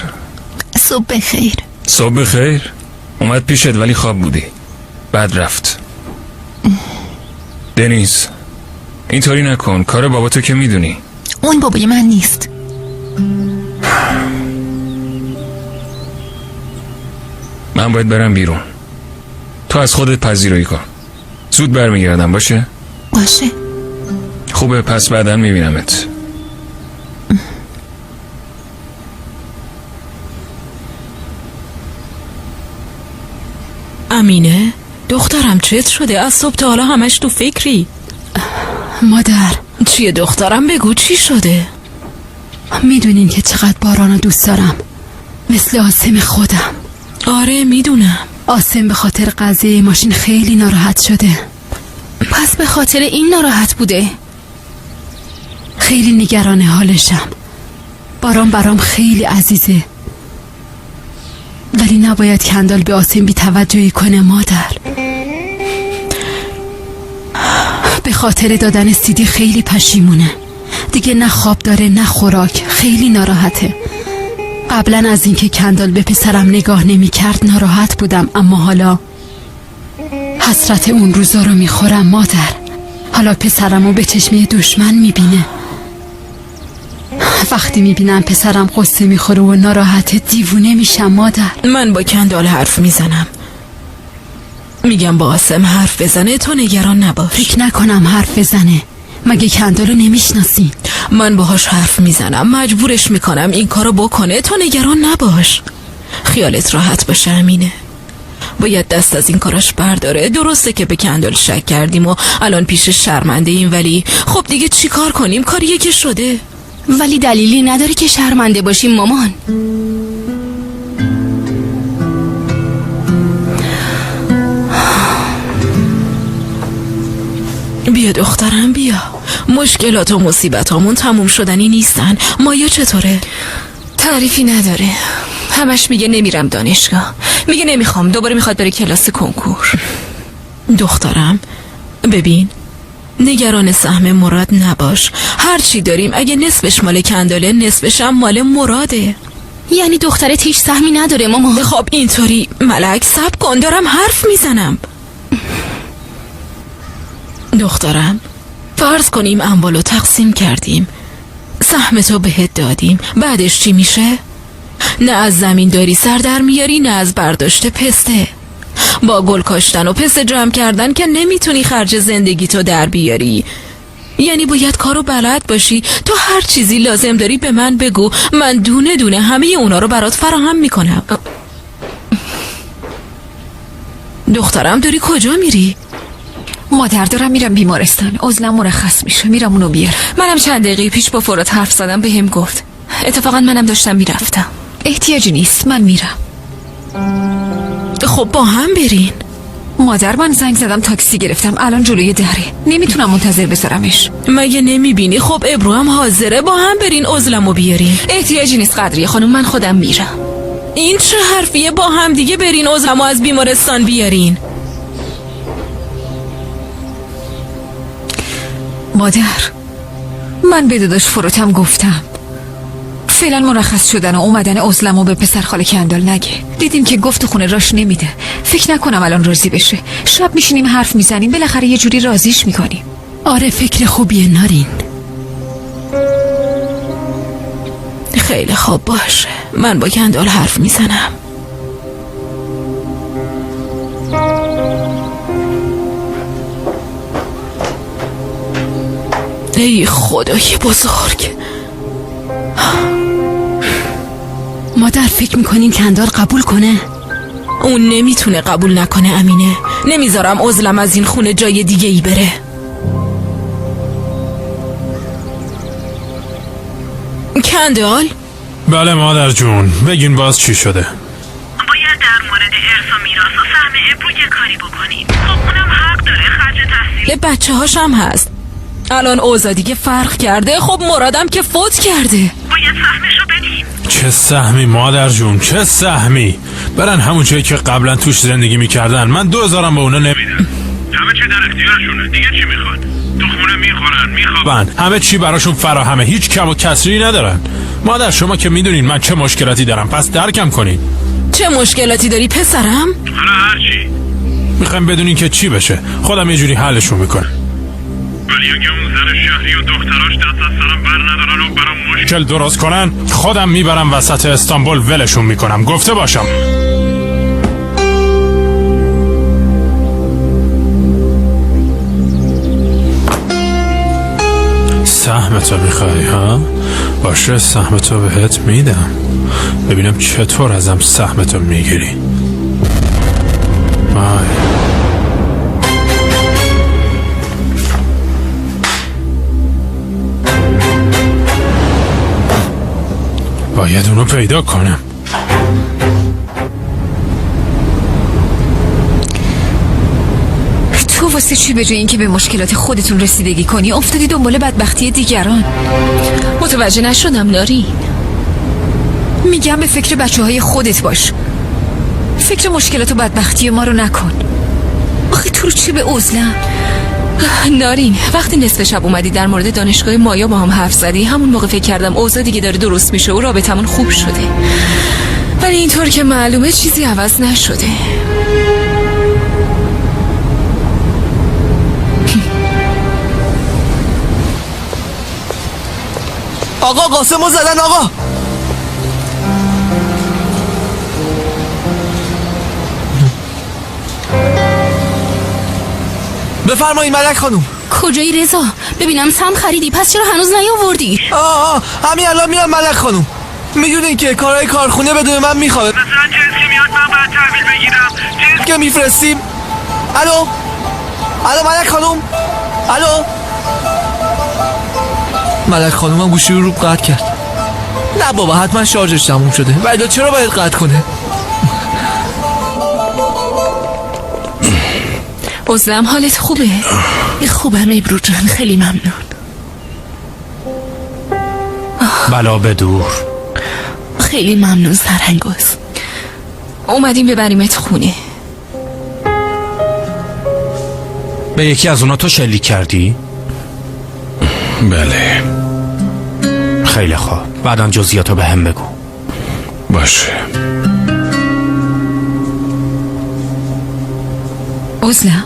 صبح بخیر. صبح بخیر. اومد پیشت ولی خواب بودی. بعد رفت. دنیز اینطوری نکن، کار بابا تو که میدونی. اون بابای من نیست. من باید برم بیرون. تو از خودت پذیرایی کن. زود برمیگردم باشه؟ باشه. خوبه پس بعداً میبینمت. امینه دخترم چت شده؟ از صبح تا حالا همش تو فکری. مادر چیه دخترم؟ بگو چی شده؟ میدونین که چقدر بارانو دوست دارم، مثل آسم خودم. آره میدونم. آسم به خاطر قضیه ماشین خیلی ناراحت شده. پس به خاطر این ناراحت بوده؟ خیلی نگران حالشم. باران برام خیلی عزیزه، ولی نباید کندال به آسم بی توجهی کنه مادر. به خاطر دادن سیدی خیلی پشیمونه. دیگه نه خواب داره نه خوراک. خیلی ناراحته. قبلا از اینکه کندال به پسرم نگاه نمی کرد ناراحت بودم، اما حالا حسرت اون روزا رو میخورم مادر. حالا پسرمو به چشمی دشمن میبینه. وقتی میبینم پسرم قصه میخوره و ناراحته دیوونه میشم مادر. من با کندال حرف میزنم، میگم با آسم حرف بزنه، تو نگران نباش. فکر نکنم حرف بزنه. مگه کندالو نمیشناسی؟ من باهاش حرف میزنم، مجبورش میکنم این کارو بکنه، تو نگران نباش. خیالت راحت باشه امینه. باید دست از این کاراش برداره. درسته که به کندال شک کردیم و الان پیش شرمنده ایم، ولی خب دیگه چی کار کنیم؟ کاریه که شده. ولی دلیلی نداره که شرمنده باشیم مامان. بیا دخترم بیا. مشکلات و مصیبتامون تموم شدنی نیستن. مایا چطوره؟ تعریفی نداره. همش میگه نمیرم دانشگاه، میگه نمیخوام، دوباره میخواد بره کلاس کنکور. دخترم ببین، نگران سهم مراد نباش. هرچی داریم اگه نصفش مال کنداله نصفش هم مال مراده. یعنی دخترت هیچ سهمی نداره ماما؟ خب اینطوری ملک صبر کن، دارم حرف میزنم. دخترم فرض کنیم اموالو تقسیم کردیم، سهمتو بهت دادیم، بعدش چی میشه؟ نه از زمین داری سر در میاری، نه از برداشت پسته. با گل کاشتن و پسته جمع کردن که نمیتونی خرج زندگیتو در بیاری. یعنی باید کارو بلد باشی. تو هر چیزی لازم داری به من بگو، من دونه دونه همه اونا رو برات فراهم میکنم. دخترم داری کجا میری؟ مادر دارم میرم بیمارستان، عضلم مرخص میشه، میرم اونو بیارم. منم چند دقیقه پیش با فراد حرف زدم، بهم گفت. اتفاقا منم داشتم میرفتم. احتیاجی نیست، من میرم. خب با هم برین. مادر من زنگ زدم تاکسی گرفتم، الان جلوی دره، نمیتونم منتظر بذارمش. مگه نمیبینی؟ خب ابرو هم حاضره، با هم برین عضلمو بیارین. احتیاجی نیست قدریه خانم، من خودم میرم. این چه حرفیه؟ با هم دیگه برین عضلمو از بیمارستان بیارین. مادر من به داداش فروتم گفتم فعلا مرخص شدن و اومدن عضلمو به پسر خاله کندال نگه. دیدیم که گفت خونه راش نمیده. فکر نکنم الان راضی بشه. شب میشینیم حرف میزنیم، بالاخره یه جوری راضیش میکنیم. آره فکر خوبیه نارین. خیلی خوب باشه، من با کندال حرف میزنم. ای خدای بزرگ. مادر فکر میکنین کندال قبول کنه؟ اون نمیتونه قبول نکنه امینه. نمیذارم عضلم از این خونه جای دیگه ای بره. کندال؟ بله مادر جون، بگین باز چی شده؟ باید در مورد ارث و میراث و سهم ابرو یه کاری بکنیم. خب اونم حق داره، خرج تحصیل بچه هاش هم هست. الان اوضاع دیگه فرق کرده. خب مرادم که فوت کرده. باید سهمشو بدیم. چه سهمی مادر جون، چه سهمی؟ برن همون چیزی که قبلا توش زندگی میکردن. من 2000 به اونا نمیدم. همه چی در اختیارشونه، دیگه چی میخواد؟ تو خونه میخورن میخوابن، همه چی براشون فراهمه، هیچ کم و کسری ندارن. مادر شما که میدونین من چه مشکلاتی دارم، پس درکم کنین. چه مشکلاتی داری پسرم؟ حالا هرچی میخوایم بدونین که چی بشه، خودم یه جوری حلشون میکنم. ولی اگه اون زن شهری و دختراش دست از سرم بر ندارن و برام مشکل درست کنن، خودم میبرم وسط استانبول ولشون میکنم. گفته باشم. سهمتو میخوای ها؟ باشه سهمتو بهت میدم، ببینم چطور ازم سهمتو میگیری. باید اونو پیدا کنم. تو واسه چی به جای اینکه به مشکلات خودتون رسیدگی کنی افتادی دنبال بدبختی دیگران؟ متوجه نشدم ناری. میگم به فکر بچه‌های خودت باش، فکر مشکلات و بدبختی ما رو نکن. آخه تو رو چه به عزلم؟ نارین، وقتی نصف شب اومدی در مورد دانشگاه مایا با هم حرف زدی، همون موقع فکر کردم اوضاع دیگه داره درست میشه و رابطمون خوب شده، ولی اینطور که معلومه چیزی عوض نشده. آقا قاسمو زدن آقا. بفرمایید ملک خانوم. کجایی رضا؟ ببینم سم خریدی، پس چرا هنوز نیاوردی؟ همین الان میرم ملک خانوم. میدونین که کارهای کارخونه بدون من میخوابه. مثلا جنس که میاد من باید تحویل بگیرم، جنس که میفرستیم. الو ملک خانوم. الو ملک خانومم گوشی رو قطع کرد. نه بابا حتما شارژش تموم شده. ولی چرا باید قطع کنه؟ عزلم حالت خوبه؟ خوبم ابرو جان، خیلی ممنون. بلا بدور. خیلی ممنون سرهنگوز. اومدیم ببریمت خونه. به یکی از اونا تو شلیک کردی؟ بله. خیلی خوب، بعداً جزئیاتو به هم بگو. باشه. عزلم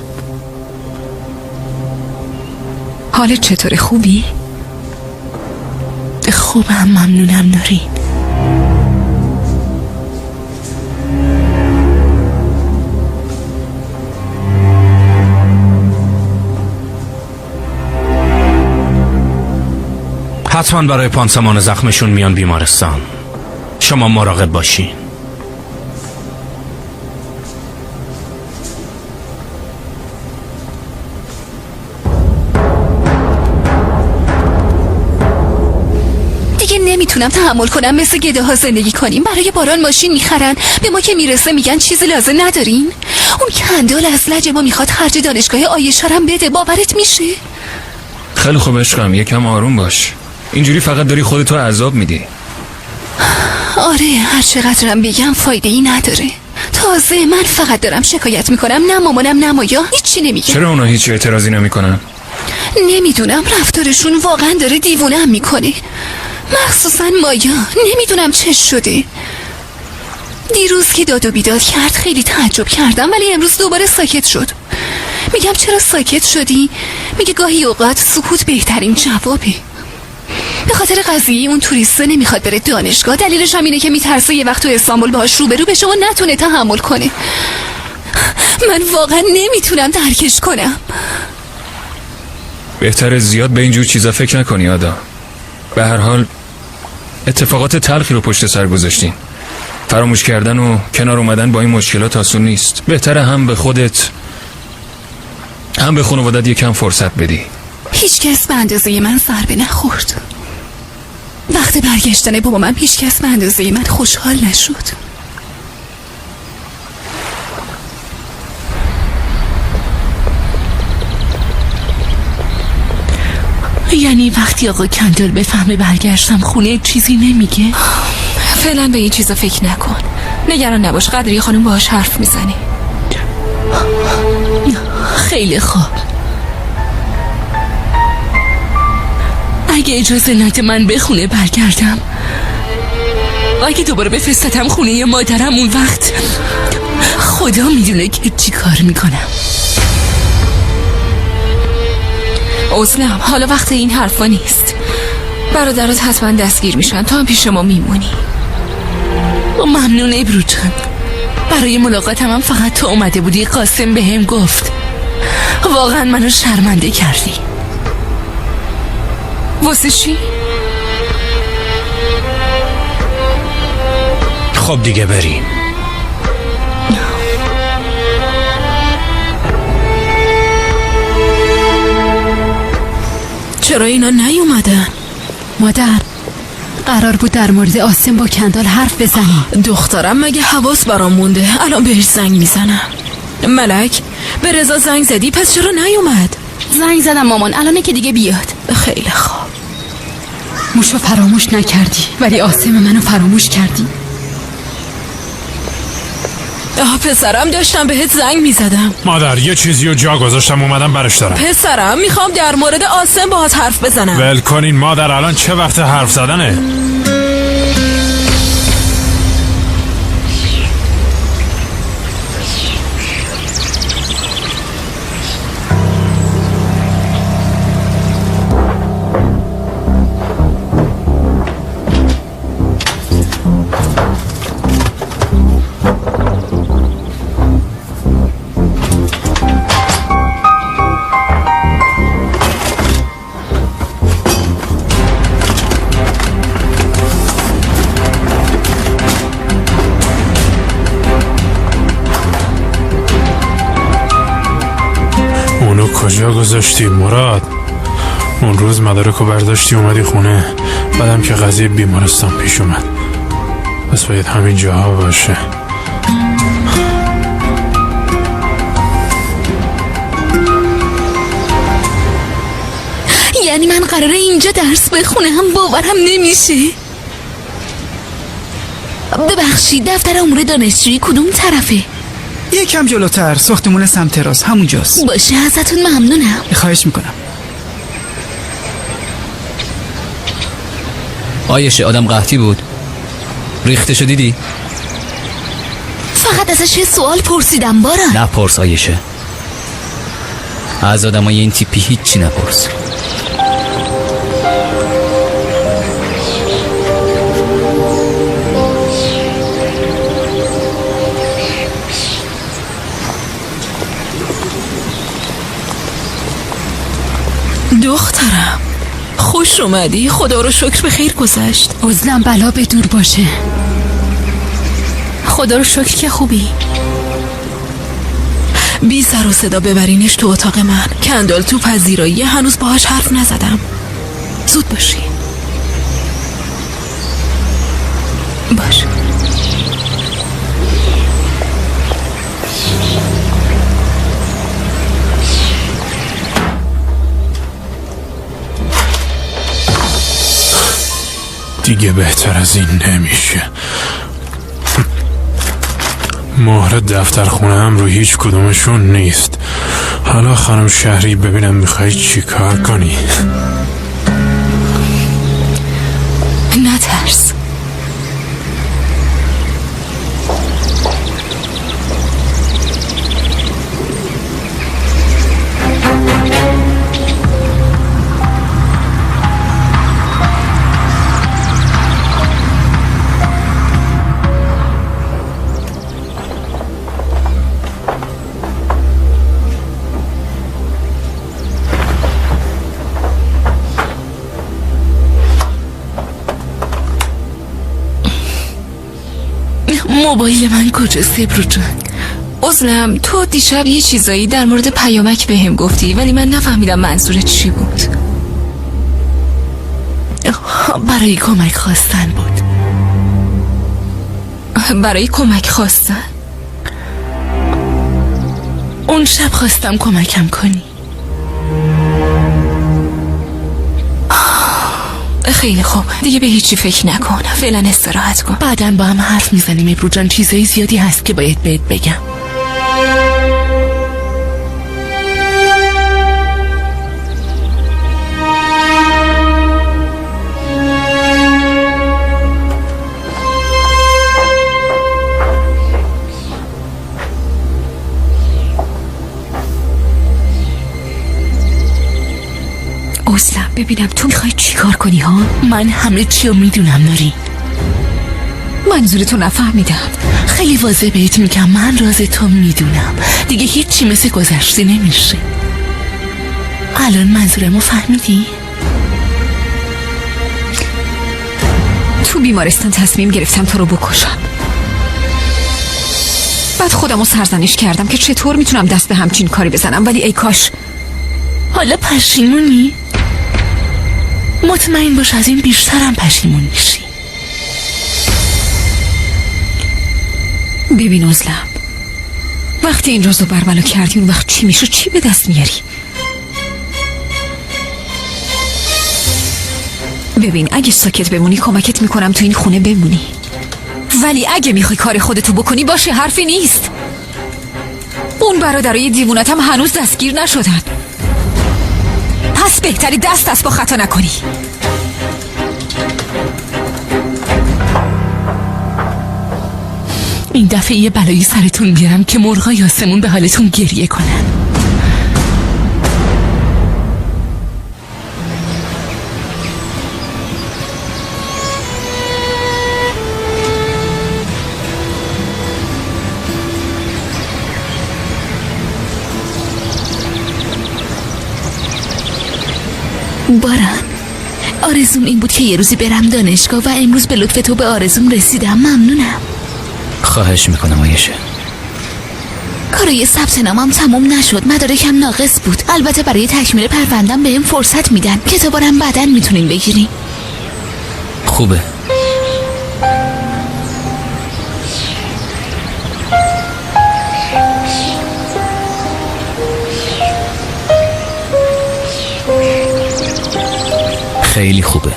حالت چطوره؟ خوبی؟ خوبم ممنونم نورین. حتما برای پانسمان زخمشون میان بیمارستان. شما مراقب باشین. نمیتونم تحمل کنم مثل گده ها زندگی کنیم. برای باران ماشین میخرن، به ما که میرسه میگن چیزی لازم ندارین. اون کندال از لج ما میخواد خرج دانشگاه آیشارم بده. باورت میشه؟ خیلی خوب عشقم، یکم آروم باش. اینجوری فقط داری خودتو عذاب میدی. آره، هر چقدرم بگم فایده ای نداره. تازه من فقط دارم شکایت میکنم، نه مامانم نه مایا هیچی نمیگه. چرا اونا هیچ اعتراضی نمیکنن؟ نمیدونم، رفتارشون واقعا داره دیوونه‌ام میکنه، مخصوصا مایا. نمیدونم چه شده. دیروز که داد و بیداد کرد خیلی تعجب کردم، ولی امروز دوباره ساکت شد. میگم چرا ساکت شدی؟ میگه گاهی اوقات سکوت بهترین جوابه. به خاطر قضیه اون توریسته نمیخواد بره دانشگاه. دلیلش هم اینه که میترسه یه وقت تو استانبول باهاش روبرو بشه و نتونه تحمل کنه. من واقعا نمیتونم درکش کنم. بهتره زیاد به اینجور چیزا فکر نکنی آدا. به هر حال اتفاقات تلخی رو پشت سر گذاشتین. فراموش کردن و کنار اومدن با این مشکلات آسون نیست. بهتره هم به خودت هم به خانوادت یکم فرصت بدی. هیچ کس به اندازه من ضربه نخورد. وقت برگشتن بابام هیچ کس به اندازه من خوشحال نشد. یعنی وقتی آقا کندال بفهمه برگشتم خونه چیزی نمیگه؟ فعلا به این چیزا فکر نکن. نگران نباش، قدری خانم باهاش حرف میزنه. خیلی خوب. اگه اجازه نده من به خونه برگردم، اگه دوباره بفرستم خونه مادرم، اون وقت خدا میدونه که چی کار میکنم. عزلم، حالا وقت این حرفا نیست. برادرات حتما دستگیر میشن، تا هم پیش ما میمونی. ممنون ابرو جان. برای ملاقاتم هم فقط تو اومده بودی. قاسم بهم گفت. واقعا منو شرمنده کردی. واسه چی؟ خب دیگه بریم. چرا اینا نیومدن؟ مادر، قرار بود در مورد آسم با کندال حرف بزنی. دخترم مگه حواس برام مونده؟ الان بهش زنگ میزنم. ملک، به رضا زنگ زدی؟ پس چرا نیومد؟ زنگ زدم مامان، الانه که دیگه بیاد. خیلی خوب. موشو فراموش نکردی ولی آسم منو فراموش کردی. پسرم، داشتم بهت زنگ میزدم. مادر، یه چیزی رو جا گذاشتم اومدم برش دارم. پسرم، میخوام در مورد آسم باهات حرف بزنم. ول کنین مادر، الان چه وقت حرف زدنه؟ کجا گذاشتی مراد؟ اون روز مدارکو برداشتی اومدی خونه، بعدم که قضیه بیمارستان پیش اومد. بس باید همین جاها باشه. یعنی من قراره اینجا درس بخونم؟ باورم نمیشه. ببخشید، دفتر امور دانشجویی کدوم طرفه؟ یکم جلوتر، ساختمون سمت راست، همونجاست. باشه، ازتون ممنونم. خواهش میکنم. آیشه، آدم قحطی بود. ریختشو دیدی؟ فقط ازش یه سوال پرسیدم باران. نپرس آیشه، از آدمای این تیپی هیچی نپرس. دخترم، خوش اومدی. خدا رو شکر به خیر گذشت. عزلم بلا به دور باشه. خدا رو شکر که خوبی. بی سر و صدا ببرینش تو اتاق من. کندال تو پذیرایی، هنوز باهاش حرف نزدم. زود باشی. باش. دیگه بهتر از این نمیشه. مهر دفتر خونه هم رو هیچ کدومشون نیست. حالا خانم شهری، ببینم میخوای چی کار کنی؟ نترس. موبایل من کجاست ابرو جان؟ عزلم، تو دیشب یه چیزایی در مورد پیامک بهم گفتی ولی من نفهمیدم منظورت چی بود. برای کمک خواستن بود. برای کمک خواستن؟ اون شب خواستم کمکم کنی. خیلی خوب، دیگه به هیچی فکر نکن. فعلا استراحت کن. بعداً با هم حرف میزنیم. ابرو جان چیزای زیادی هست که باید بهت بگم. عزلم، ببینم تو میخوای چی کار کنی ها؟ من همه چی رو میدونم ناری. منظورتو نفهمیدم. خیلی واضح بهت میگم من راز تو میدونم. دیگه هیچی مثل گذشته نمیشه. الان منظورمو فهمیدی؟ تو بیمارستان تصمیم گرفتم تو رو بکشم. بعد خودمو سرزنش کردم که چطور میتونم دست به همچین کاری بزنم، ولی ای کاش. حالا پشیمونی؟ مطمئن باش از این بیشترم پشیمون میشی. ببین عزلم، وقتی این رازو برملا کردی اون وقت چی میشه؟ چی به دست میاری؟ ببین اگه ساکت بمونی کمکت میکنم تو این خونه بمونی، ولی اگه میخوای کار خودتو بکنی باشه، حرفی نیست. اون برادرای دیوونت هم هنوز دستگیر نشدن، پس بهتری دست با خطا نکنی. این دفعه یه بلایی سرتون بیارم که مرغای آسمون به حالتون گریه کنن. باران، آرزوم این بود که یه روزی برم دانشگاه و امروز به لطف تو به آرزوم رسیدم. ممنونم. خواهش میکنم آیشه. کارای ثبت نامم تموم نشد، مدارکم ناقص بود. البته برای تکمیل پروندم بهم فرصت میدن. کتابارم بعداً میتونین بگیرین. خوبه. خیلی خوبه.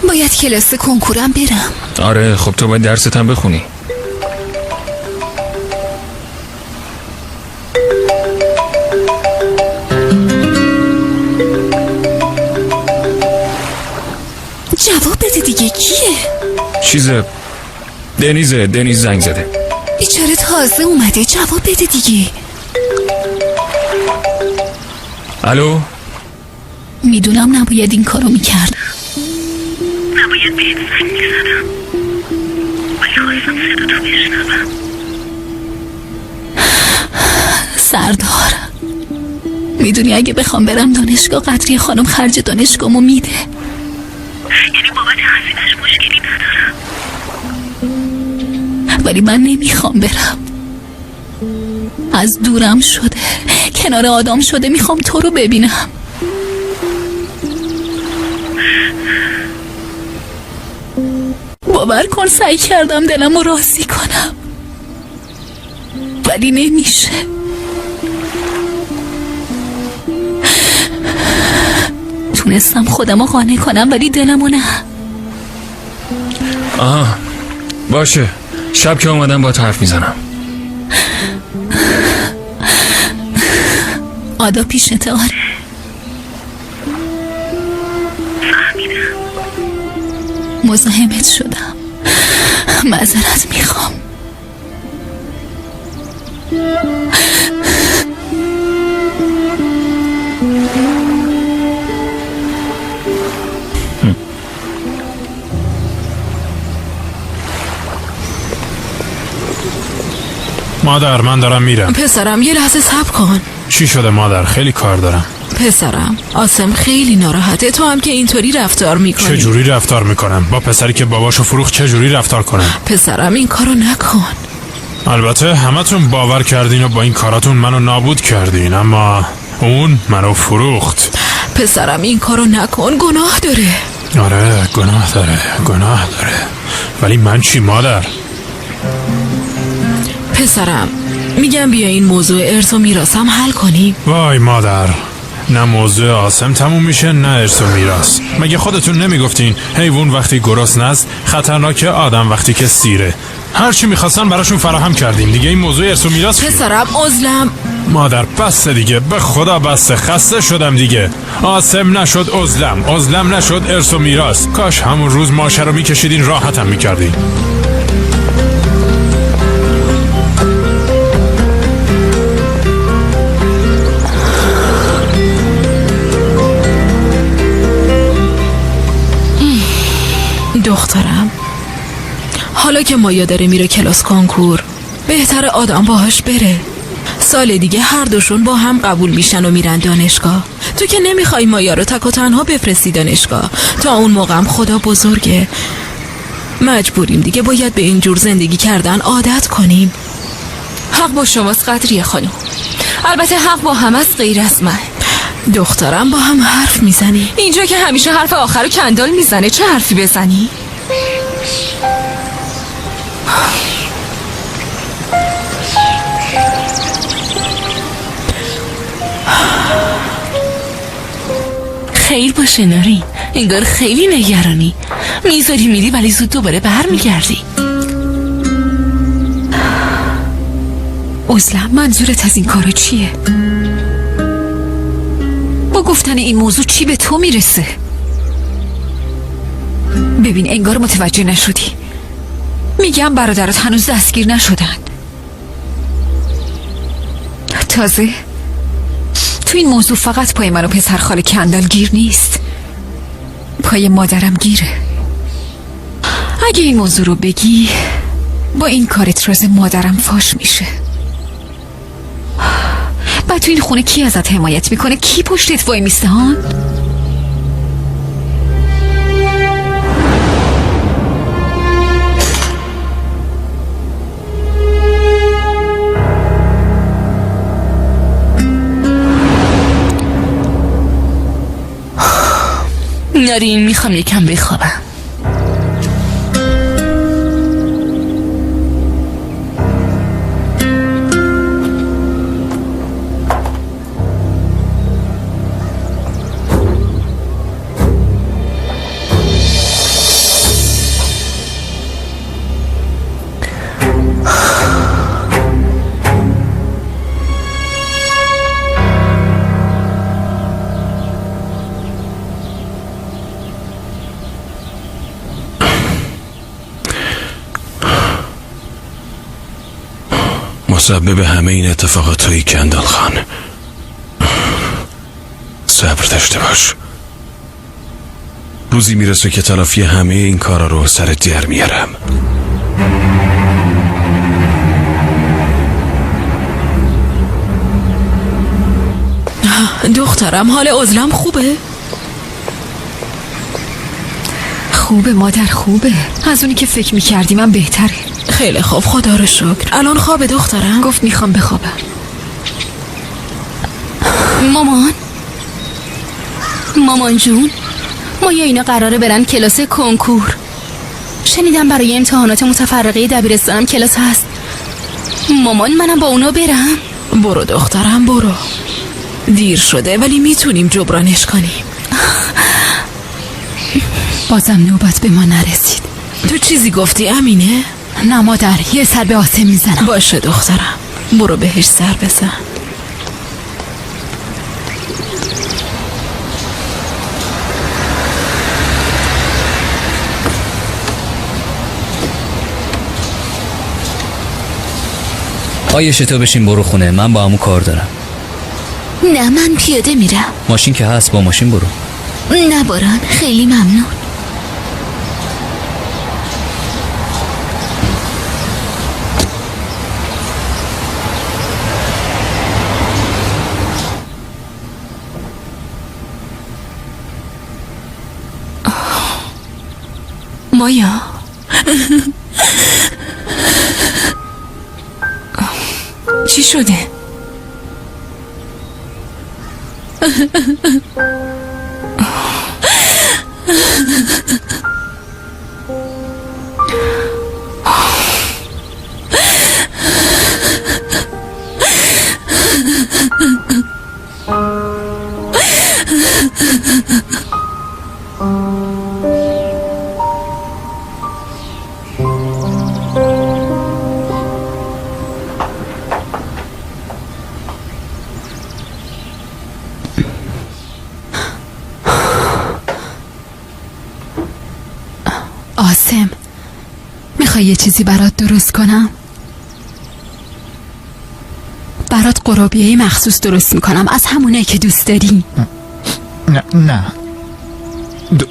باید کلاس کنکورم برم. آره خب تو باید درست هم بخونی. جواب بده دیگه. کیه؟ دنیز زنگ زده. بیچاره تازه اومده. جواب بده دیگه. الو؟ میدونم نباید این کارو میکرد، نباید بهت زنگ میزدم، ولی خواستم صدا تو بشنوم. سردار، میدونی اگه بخوام برم دانشگاه قدری خانم خرج دانشگاهمو میده. یعنی بابت هزینه‌اش مشکلی ندارم، ولی من نمیخوام برم. از دورم شده، کنار آدم شده. میخوام تو رو ببینم. باور کن سعی کردم دلم رو راضی کنم، ولی نمیشه. تونستم خودم رو قانع کنم ولی دلم رو نه. آها باشه، شب که اومدم با تو حرف میزنم. آدا پیشته. آره فهمیدم. مزاحمت شدم، معذرت میخوام. مادر من دارم میرم. پسرم یه لحظه صبر کن. چی شده مادر؟ خیلی کار دارم. پسرم آسم خیلی ناراحته. تو هم که اینطوری رفتار میکنی. چه جوری رفتار میکنم؟ با پسری که باباشو فروخت چه جوری رفتار کنم؟ پسرم این کارو نکن. البته همتون باور کردین و با این کاراتون منو نابود کردین، اما اون منو فروخت. پسرم این کارو نکن، گناه داره. آره گناه داره. ولی من چی مادر؟ پسرم میگم بیا این موضوع ارث و میراثم حل کنیم. وای مادر، نه موضوع آسم تموم میشه نه ارث و میراث. مگه خودتون نمیگفتین حیوان وقتی گرسنه است خطرناکه، آدم وقتی که سیره؟ هر چی میخواستن براشون فراهم کردیم دیگه. این موضوع ارث و میراث پسرم عزلم. مادر بس دیگه، به خدا بس، خسته شدم دیگه. آسم نشد عزلم نشد ارث و میراث. کاش همون روز ماشه رو میکشیدین راحتم میکردین. دخترم، حالا که مایا داره میره کلاس کنکور، بهتر آدم باهاش بره. سال دیگه هر دوشون با هم قبول میشن و میرن دانشگاه. تو که نمیخوای مایا رو تک و تنها بفرستی دانشگاه. تا اون موقع هم خدا بزرگه. مجبوریم دیگه، باید به اینجور زندگی کردن عادت کنیم. حق با شماست قدریه خانم. البته حق با هم است غیر از من. دخترم با هم حرف میزنی؟ اینجا که همیشه حرف آخر رو کندال میزنه، چه حرفی بزنی؟ خیر باشه ناری، انگار خیلی نگرانی. میذاری میری ولی زود دوباره برمیگردی. عزلم، منظورت از این کارا چیه؟ با گفتن این موضوع چی به تو میرسه؟ ببین انگار متوجه نشدی. میگم برادرات هنوز دستگیر نشدن. تازه تو این موضوع فقط پای من و پسر خاله کندال گیر نیست، پای مادرم گیره. اگه این موضوع رو بگی با این کارت راز مادرم فاش میشه. بعد تو این خونه کی ازت حمایت میکنه؟ کی پشتت وای میسته ها؟ نارین، میخوام یکم بخوابم. مسبب همه این اتفاقات توی کندال خان. صبر داشته باش، روزی میرسه که تلافی همه این کارا رو سرت در میارم. دخترم، حال عزلم خوبه؟ خوبه مادر، خوبه. از اونی که فکر میکردی من بهتره. خیلی خوب، خدا رو شکر. الان خوابه دخترم؟ گفت میخوام بخوابم. مامان جون، مایا اینا قراره برن کلاس کنکور. شنیدم برای امتحانات متفرقه دبیرستانم کلاس هست. مامان، منم با اونا برم؟ برو دخترم، برو. دیر شده ولی میتونیم جبرانش کنیم. بازم نوبت به ما نرسید. تو چیزی گفتی امینه؟ نه مادر، یه سر به آسم میزنم. باشه دخترم، برو بهش سر بزن. آیشه تو بشین برو خونه، من با عمو کار دارم. نه من پیاده میرم. ماشین که هست، با ماشین برو. نه باران، خیلی ممنون. مایا چی شده؟ آسم، میخوای یه چیزی برات درست کنم؟ برات قرابیه مخصوص درست میکنم، از همونه که دوست داری. نه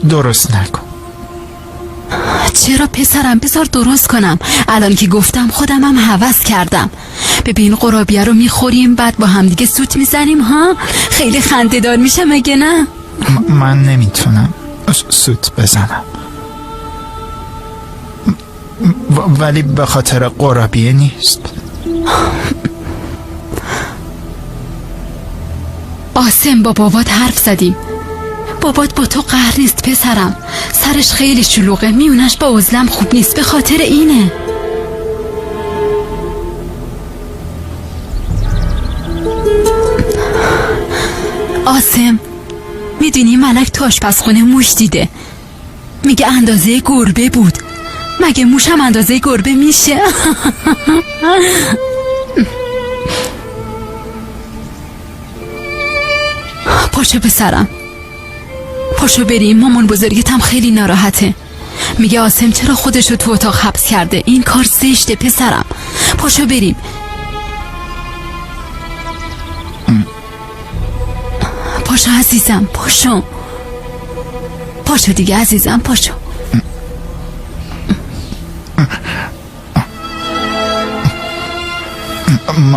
درست نکن. چرا پسرم؟ بذار درست کنم. الان که گفتم خودم هم هوس کردم. ببین قرابیه رو میخوریم بعد با هم دیگه سوت میزنیم ها. خیلی خنده دار میشه مگه نه؟ من نمیتونم سوت بزنم، ولی به خاطر قرابیه نیست. آسم، با بابات حرف زدیم. بابات با تو قهر نیست پسرم. سرش خیلی شلوغه، میونش با عزلم خوب نیست، به خاطر اینه. آسم، میدونی ملک تو آشپزخونه موش دیده. میگه اندازه گربه بود. مگه موش هم اندازه گربه میشه؟ پاشو پسرم، پاشو بریم. مامان بزرگتم خیلی ناراحته. میگه آسم چرا خودشو تو اتاق حبس کرده. این کار زشته پسرم. پاشو بریم. پاشو عزیزم، پاشو. پاشو دیگه عزیزم، پاشو.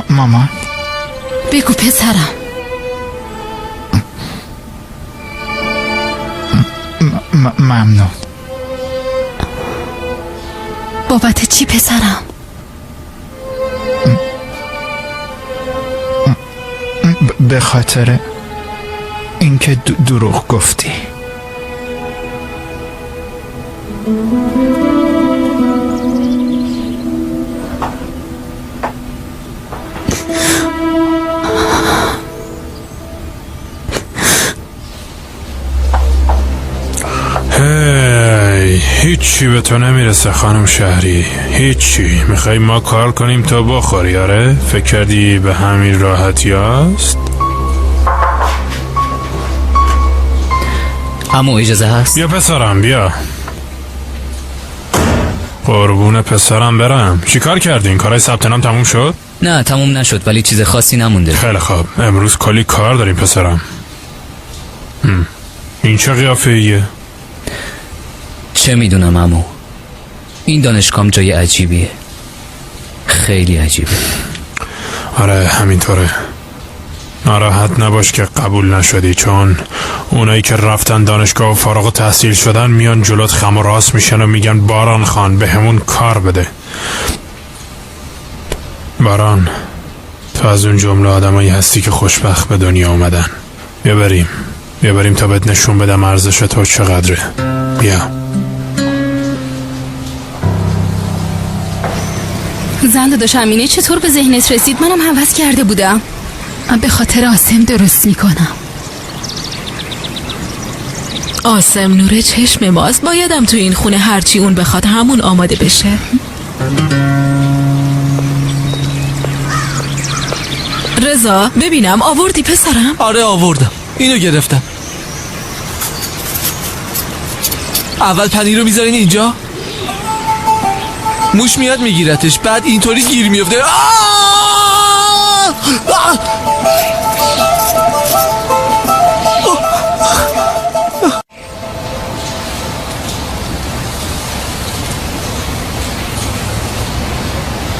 مامان بگو پسرم. ممنون. بابت چی پسرم؟ به خاطر اینکه دروغ گفتی. هیچی به تو نمیرسه خانم شهری، هیچی. میخوای ما کار کنیم تا بخوری؟ آره؟ فکر کردی به همین راحتی هست؟ اما اجازه هست؟ بیا پسرم بیا. قربون پسرم برم. چی کار کردین؟ کارهای ثبت نام تموم شد؟ نه تموم نشد، ولی چیز خاصی نمونده. خیلی خوب، امروز کلی کار داریم پسرم. این چه قیافه ایه؟ چه میدونم عمو، این دانشگاه جای عجیبیه، خیلی عجیبه. آره همینطوره. ناراحت نباش که قبول نشدی، چون اونایی که رفتن دانشگاه و فارغ التحصیل شدن میان جلوت خم و راست میشن و میگن باران خان به همون کار بده. باران، تو از اون جمله آدمایی هستی که خوشبخت به دنیا اومدن. بیا بریم تا بهت نشون بدم ارزش تو چقدره. بیا. زن داداش امینه چطور به ذهنت رسید؟ منم هوس کرده بودم. به خاطر آسم درست میکنم. آسم نور چشم ماست، بایدم تو این خونه هرچی اون بخواد همون آماده بشه. رضا ببینم آوردی پسرم؟ آره آوردم، اینو گرفتم. اول پنیر رو میذارین اینجا، موش میاد میگیرتش، بعد اینطوری گیر میفته.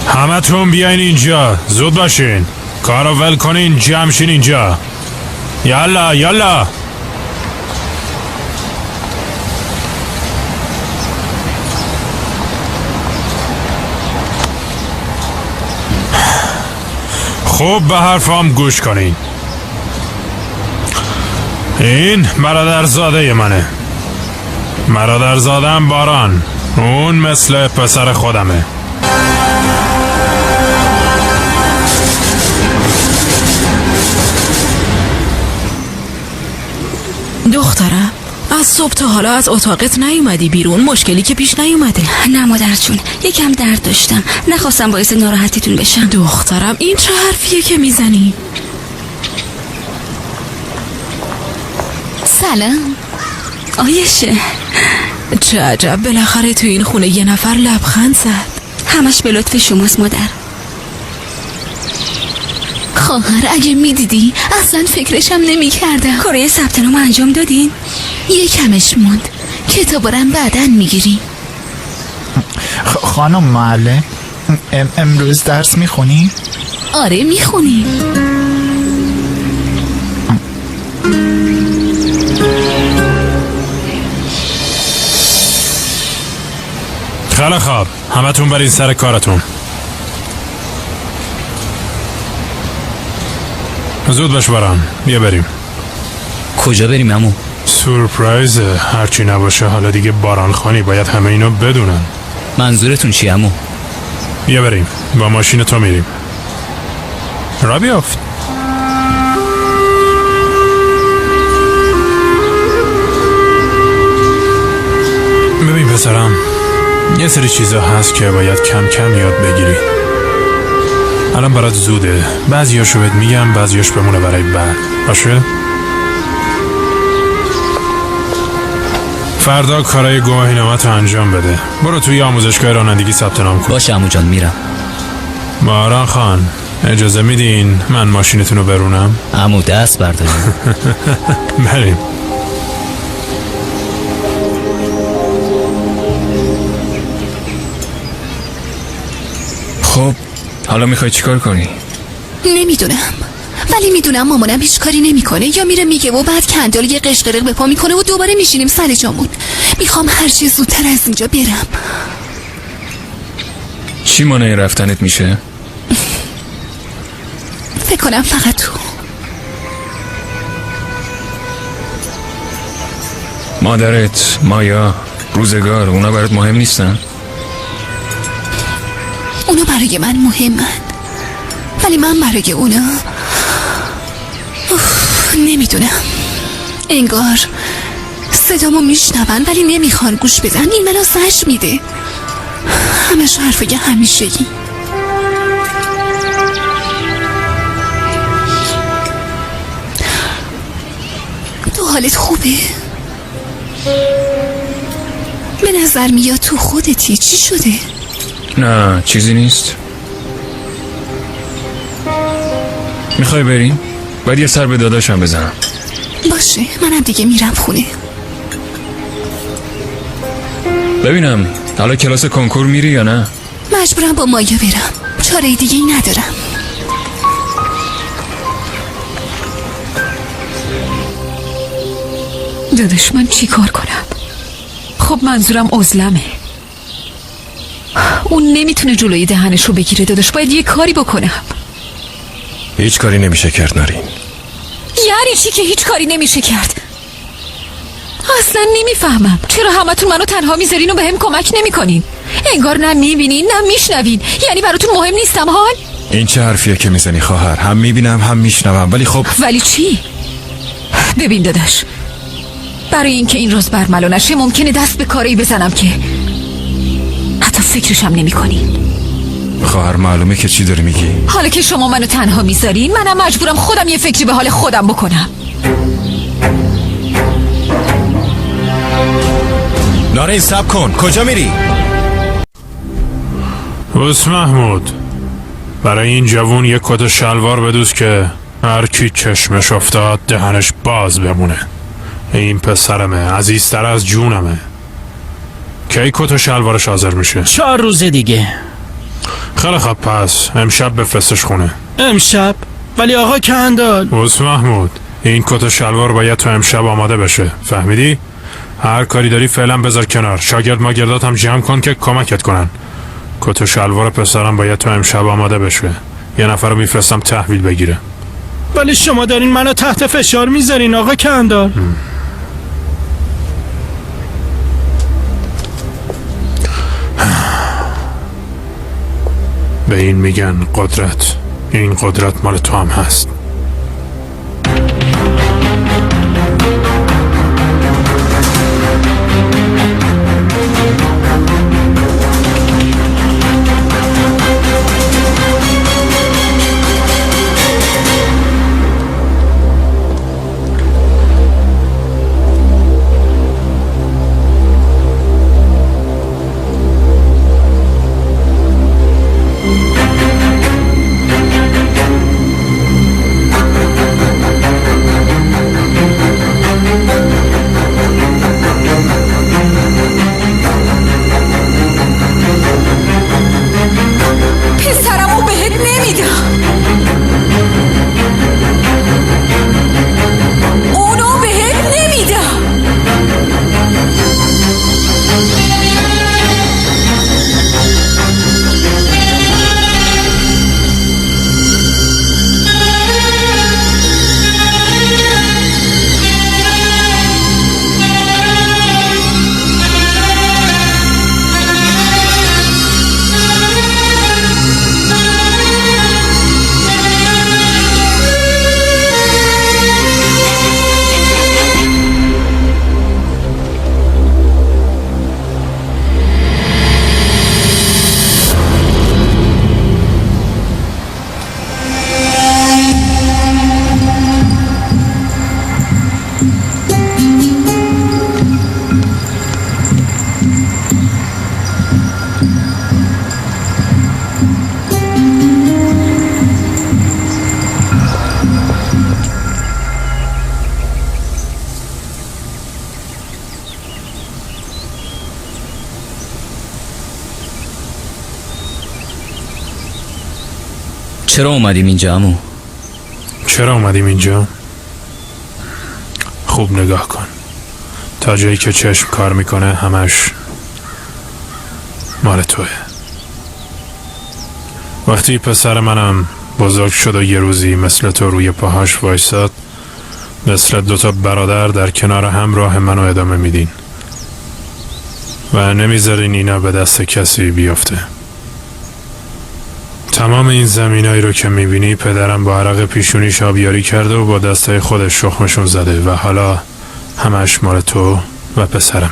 همه تون بیاین اینجا، زود باشین، کارو ول کنین، جمع شین اینجا. یالا یالا. خوب به حرفام گوش کنین. این برادرزاده منه، برادرزادم باران. اون مثل پسر خودمه. دخترم از صبح تا حالا از اتاقت نیومدی بیرون؟ مشکلی که پیش نیومده؟ نه مادر جون، یکم درد داشتم، نخواستم باعث ناراحتیتون بشم. دخترم این چه حرفیه که میزنی؟ سلام آیشه. چه عجب بالاخره تو این خونه یه نفر لبخند زد. همش به لطف شماست مادر. خواهر اگه میدیدی اصلا فکرشم نمی کردم. کارای ثبت نام انجام دادین؟ یکمش موند، کتابارم بعدن میگیری. خانم معلم امروز درس میخونی؟ آره میخونی. خیلی خوب، همتون برین سر کارتون. زود باش برام، بیا بریم. کجا بریم عمو؟ سورپرایزه، هرچی نباشه حالا دیگه باران خانی باید همه اینو بدونن. منظورتون چیه عمو؟ بیا بریم، با ماشین تو میریم. را بیافت. ببین پسرم، یه سری چیزا هست که باید کم کم یاد بگیری. الان برات زوده، بعضیاشو بهت میگم، بعضیاش بمونه برای بعد، باشه؟ فردا کارای گواهینامه‌تو انجام بده. برو توی آموزشگاه رانندگی ثبت نام کن. باشه عمو جان، میرم. باران خان، اجازه میدین من ماشینتون رو برونم؟ عمو دست برداریم. بریم. خب حالا میخوای چیکار کنی؟ نمیدونم، ولی میدونم مامانم هیچ کاری نمیکنه، یا میره میگه و بعد کندال یه قشقرق به پا میکنه و دوباره میشینیم سر جامون. میخوام هر چی زودتر از اینجا برم. چی مانع رفتنت میشه؟ فکر کنم فقط تو. مادرت، مایا، روزگار، اونا برات مهم نیستن؟ اونا برای من مهمن، ولی من برای اونا نمیدونم. انگار صدامو میشنون ولی نمیخوان گوش بدن. این منو زجر میده. همش حرفای همیشگی. تو حالت خوبه؟ به نظر میاد تو خودتی. چی شده؟ نه چیزی نیست. میخوای بریم؟ باید یه سر به داداشم بزنم. باشه، منم دیگه میرم خونه. ببینم حالا کلاس کنکور میری یا نه؟ مجبورم با مایا برم، چاره دیگه ای ندارم. داداش من چی کار کنم؟ خب منظورم عزلمه. اون نمیتونه جلوی دهنش رو بگیره داداش، باید یه کاری بکنم. هیچ کاری نمیشه کرد نارین. یعنی چی که هیچ کاری نمیشه کرد؟ اصلا نمیفهمم چرا همتون منو تنها میذارین و بهم کمک نمیکنین. انگار نه میبینین نه میشنوین. یعنی براتون مهم نیستم حال؟ این چه حرفیه که میزنی خواهر؟ هم میبینم هم میشنوم، ولی خب ولی چی؟ ببین داداش، برای اینکه این روز برملا نشه ممکنه دست به کاری بزنم که حتی فکرشم نمیکنین. خواهر معلومه که چی داری میگی. حالا که شما منو تنها میذارین منم مجبورم خودم یه فکری به حال خودم بکنم. نارین صبر کن، کجا میری؟ بس محمود، برای این جوون یک کت شلوار بدوز که هر کی چشمش افتاد دهنش باز بمونه. این پسرمه، عزیزتر از جونمه. کی کت و شلوارش حاضر میشه؟ 4 روز دیگه. خیلی خوب، پس امشب بفرستش خونه. امشب؟ ولی آقا کندال. بس محمود، این کت و شلوار باید تو امشب آماده بشه، فهمیدی؟ هر کاری داری فعلا بذار کنار. شاگرد ماگردات هم جمع کن که کمکت کنن. کت و شلوار پسرم باید تو امشب آماده بشه. یه نفر رو میفرستم تحویل بگیره. ولی شما دارین منو تحت فشار میذارین آقا کندال. به این میگن قدرت. این قدرت مال تو هم هست. چرا اومدیم اینجا عمو؟ چرا اومدیم اینجا؟ خوب نگاه کن. تا جایی که چشم کار میکنه همش مال توه. وقتی پسر منم بزرگ شد و یه روزی مثل تو روی پاهاش وایساد، مثل دوتا برادر در کنار هم راه منو ادامه میدین و نمیذارین اینا به دست کسی بیفته. تمام این زمینایی رو که میبینی پدرم با عرق پیشونیش آبیاری کرده و با دستای خودش شخمشون زده و حالا همش مال تو و پسرمه.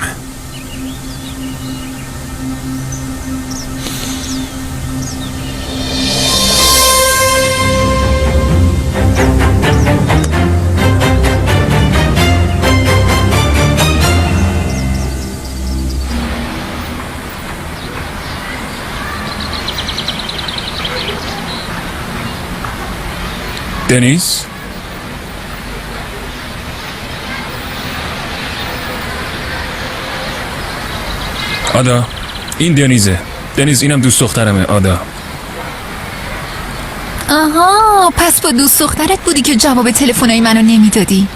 دنیز؟ آدا، این دنیزه. دنیز اینم دوست دخترمه. آدا. آها، پس با دوست دخترت بودی که جواب تلفنای منو نمیدادی.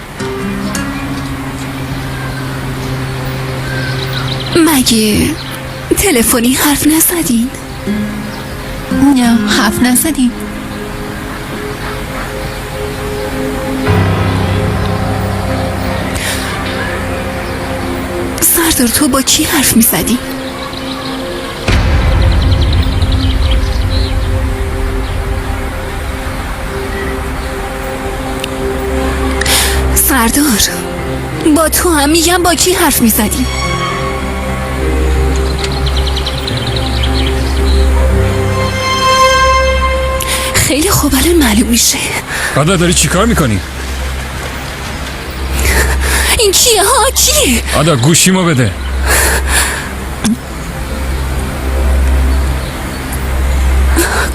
مگه تلفنی حرف نزدین؟ نه، حرف نزدین. سردار تو با کی حرف میزدی؟ سردار با تو هم میگم با کی حرف میزدی؟ خیلی خوب الان معلوم میشه. آدا داری چی کار میکنی؟ این کیه ها؟ کیه؟ آدا گوشیمو بده.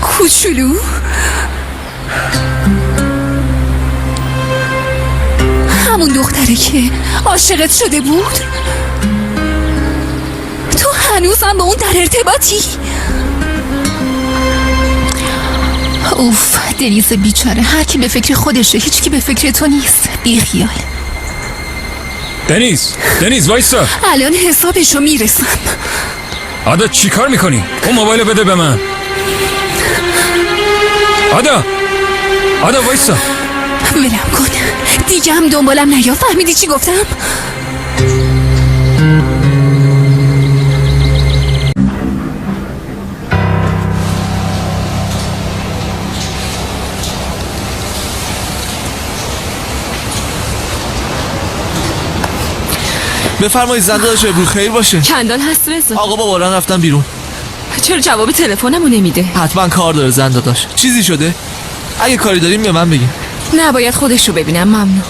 کوچولو همون دختره که عاشقت شده بود؟ تو هنوزم با اون در ارتباطی؟ اوف دنیز بیچاره، هر کی به فکر خودشه، هیچ کی به فکر تو نیست. بی خیال. دنیز وایسا. الان حسابشو میرسم. آدا چی کار میکنی؟ اون موبایل بده به من. آدا وایسا. ولم کن دیگه، هم دنبالم نیا. فهمیدی چی گفتم؟ بفرمایید زنده داشت. ابرو خیر باشه. کندال هست رضا؟ آقا بابا رفتن بیرون. چرا جواب تلفنمو نمیده؟ حتما کار داره زنده داشت. چیزی شده؟ اگه کاری داریم به من بگیم. نه باید خودش رو ببینم. ممنون.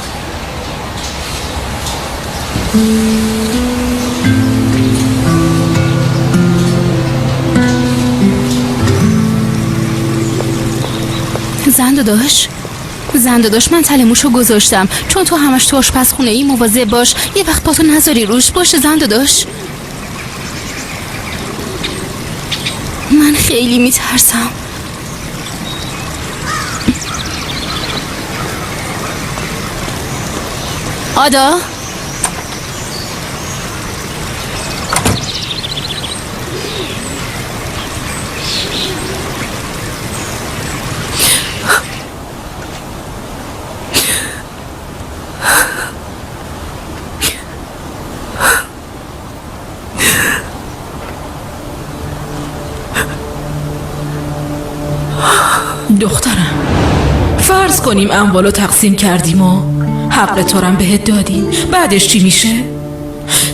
زنده داشت من تلموشو گذاشتم، چون تو همش تو آشپزخونه ای. مواظب باش یه وقت پاتو نذاری روش. باشه زنده داشت. من خیلی میترسم. آدا دخترم، فرض کنیم اموالو تقسیم کردیم و حق تو رم بهت دادیم، بعدش چی میشه؟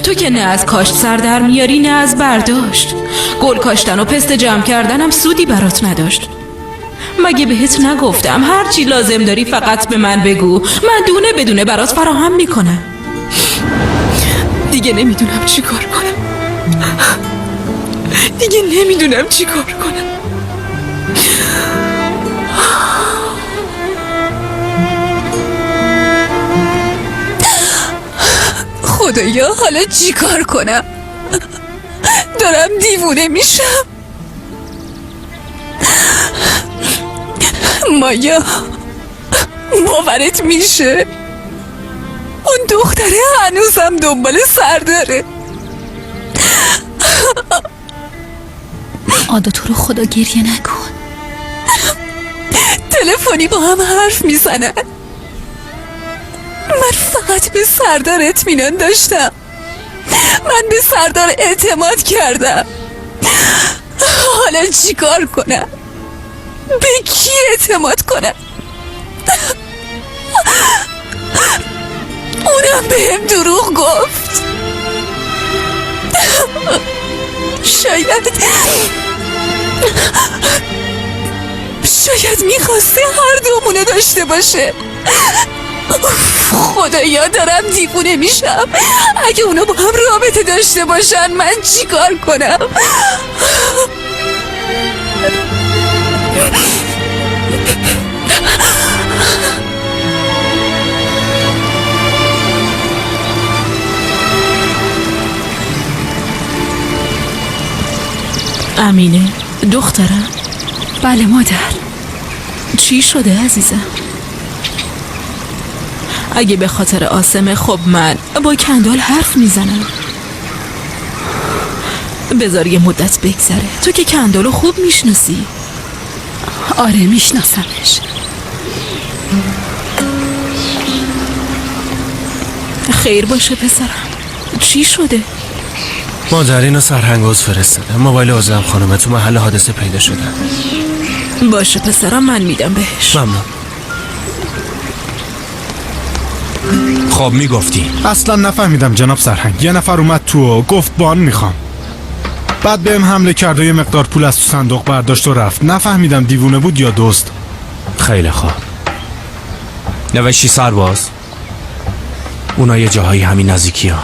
تو که نه از کاشت سر در میاری نه از برداشت. گل کاشتن و پست جمع کردن هم سودی برات نداشت. مگه بهت نگفتم هر چی لازم داری فقط به من بگو، من دونه بدونه برات فراهم میکنم. دیگه نمیدونم چی کار کنم. خدایا حالا چی کار کنم؟ دارم دیوونه میشم. مایا باورت میشه اون دختره هنوزم دنبال سرداره. آدا تو رو خدا گریه نکن. تلفنی با هم حرف میزنن. من فقط به سردار اطمینان داشتم. من به سردار اعتماد کردم. حالا چیکار کنم؟ به کی اعتماد کنم؟ اونم بهم دروغ گفت. شاید میخواسته هر دومونو داشته باشه. خدایا دارم دیوونه میشم. اگه اونا با هم رابطه داشته باشن من چیکار کنم؟ امینه دخترم. بله مادر. چی شده عزیزم؟ اگه به خاطر آسمه خب من با کندال حرف میزنم. بذار یه مدت بگذره. تو که کندالو خوب میشناسی. آره میشناسمش. خیر باشه پسرم. چی شده؟ مادر اینو سرهنگوز فرستادم. موبایل عزلم خانومه تو محل حادثه پیدا شدن. باشه پسرم من میدم بهش. ممنون. خب میگفتی؟ اصلا نفهمیدم جناب سرهنگ. یه نفر اومد تو و گفت بان میخوام. بعد بهم حمله کرد و یه مقدار پول از تو صندوق برداشت و رفت. نفهمیدم دیوونه بود یا دوست. خیلی خوب. نوشتی سرباز؟ اونا یه جاهایی همین نزدیکی ها.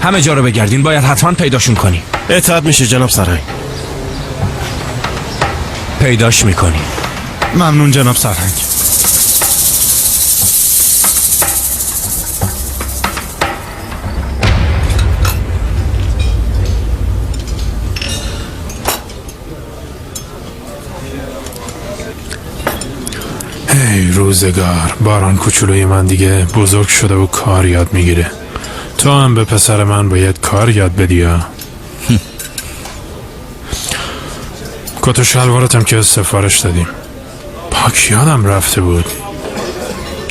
همه جا رو بگردین. باید حتما پیداشون کنی. اطاعت میشه جناب سرهنگ. پیداش میکنی. ممنون جناب سرهنگ. ای روزگار. باران کوچولوی من دیگه بزرگ شده و کار یاد میگیره. تو هم به پسر من باید کار یاد بدی ها. کت و شلوارتم که سفارش دادیم. پاک یادم رفته بود.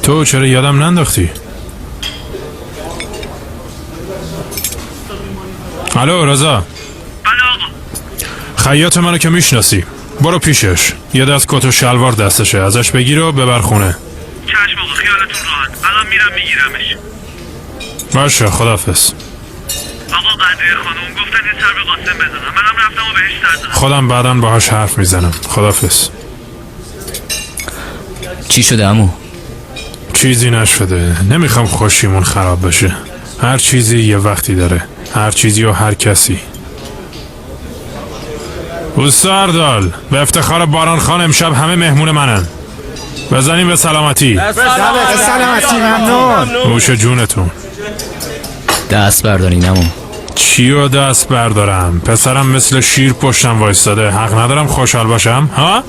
تو چرا یادم ننداختی؟ الو رضا. خیاط منو که میشناسی. برو پیشش. یه دست کت و شلوار دستشه. ازش بگیر و ببر خونه. چشم آقا خیالتون راحت. الان میرم میگیرمش. باشه خداحافظ. آقا قدریه خانم گفتن یه سر به قاسم بزنم. منم رفتم و بهش سر زدم. خودم بعداً باهاش حرف میزنم. خداحافظ. چی شده عمو؟ چیزی نشده. نمیخوام خوشیمون خراب بشه. هر چیزی یه وقتی داره. هر چیزی و هر کسی. سردال به افتخار باران خان امشب همه مهمون منن. بزنیم به سلامتی. به سلامتی. ممنون. نوش جونتون. دست بردارین عمو. چی و دست بردارم؟ پسرم مثل شیر پشتم وایستاده. حق ندارم خوشحال باشم ها؟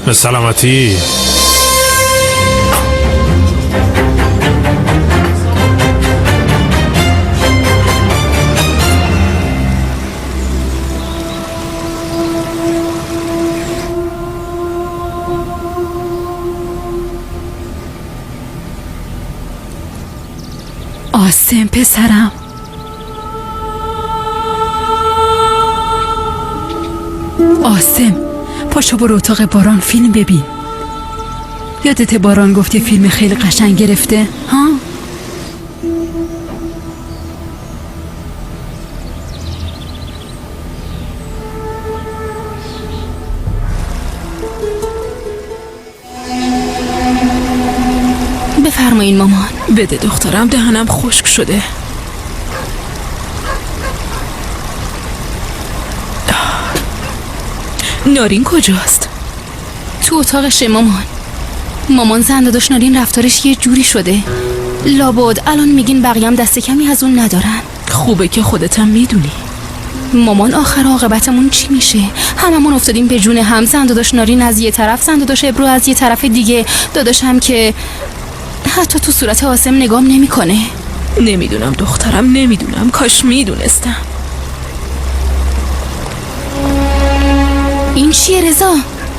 به سلامتی. آسم پسرم. آسم پاشو برو اتاق باران فیلم ببین. یادت باران گفت یه فیلم خیلی قشنگ گرفته ها؟ بفرمایین مامان. بده دخترم دهنم خشک شده. نارین کجاست؟ تو اتاقشه مامان. مامان زنداداش نارین رفتارش یه جوری شده. لابد الان میگین بقیه هم دست کمی از اون ندارن. خوبه که خودتم میدونی. مامان آخر عاقبتمون چی میشه؟ هممون افتادیم به جون هم. زن داداش نارین از یه طرف، زن داداش ابرو از یه طرف دیگه، داداشم که حتی تو صورت آسم نگام نمیکنه. نمیدونم دخترم، نمیدونم. کاش میدونستم. این چیه رضا؟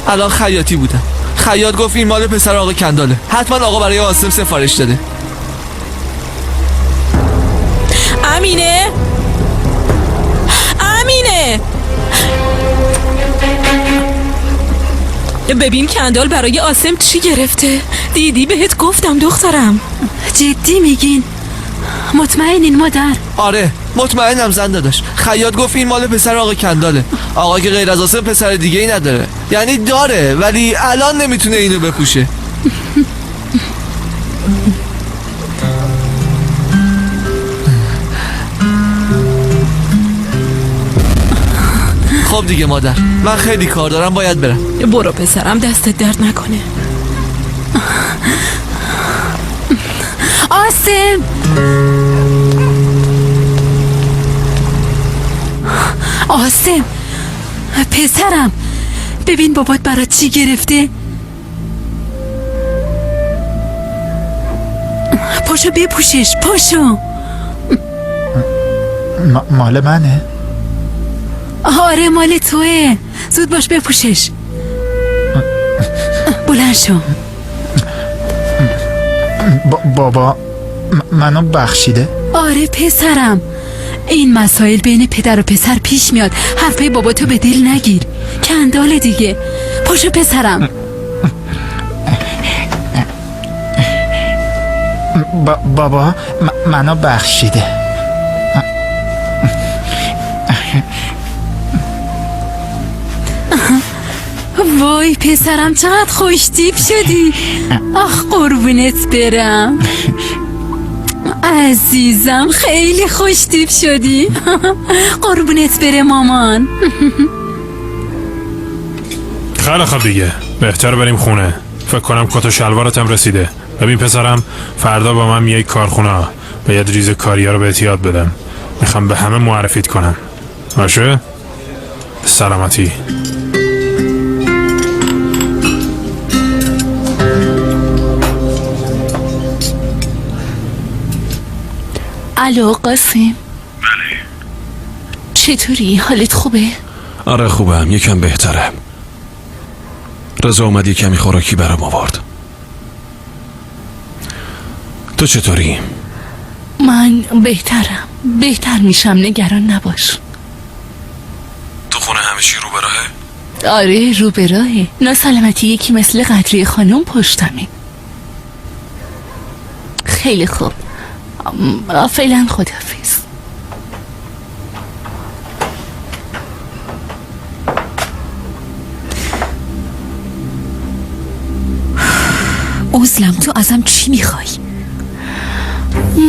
الان خیاطی بودم. خیاط گفت این مال پسر آقا کنداله. حتما آقا برای آسم سفارش داده. امینه، امینه، ببین کندال برای آسم چی گرفته. دیدی؟ بهت گفتم دخترم. جدی میگین؟ مطمئنین مادر؟ آره مطمئنم زن داداش. خیاط گفت این مال پسر آقا کنداله. آقا که غیر از آسم پسر دیگه ای نداره. یعنی داره ولی الان نمیتونه اینو بپوشه. خب دیگه مادر، من خیلی کار دارم، باید برم. برو پسرم، دستت درد نکنه. آسم، آسم پسرم، ببین بابات برات چی گرفته. پاشو بپوشش، پاشو. مال منه؟ آره مال توه. زود باش بپوشش. بلند شو. بابا منو بخشیده؟ آره پسرم، این مسائل بین پدر و پسر پیش میاد. حرفای بابا تو به دل نگیر. کندال دیگه. پاشو پسرم. بابا منو بخشیده. وای پسرم چقدر خوشتیپ شدی. آخ قربونت برم عزیزم، خیلی خوشتیپ شدی. قربونت بره مامان. خیلی خوب دیگه، بهتر بریم خونه. فکر کنم کت و شلوارتم رسیده. ببین پسرم، فردا با من میای کارخونه. باید ریز کاریا رو بهت یاد بدم. میخوام به همه معرفیت کنم. باشه؟ سلامتی. الو قاسم. بله. چطوری؟ حالت خوبه؟ آره خوبم، یکم بهترم. رضا اومد یه کمی خوراکی برام آورد. تو چطوری؟ من بهترم، بهتر میشم، نگران نباش. تو خونه همه چی رو به راهه؟ آره رو به راهه. ناسلامتی یکی مثل قدری خانم پشتمه. خیلی خوب، فعلا خداحافظ. عزلم تو ازم چی میخوای؟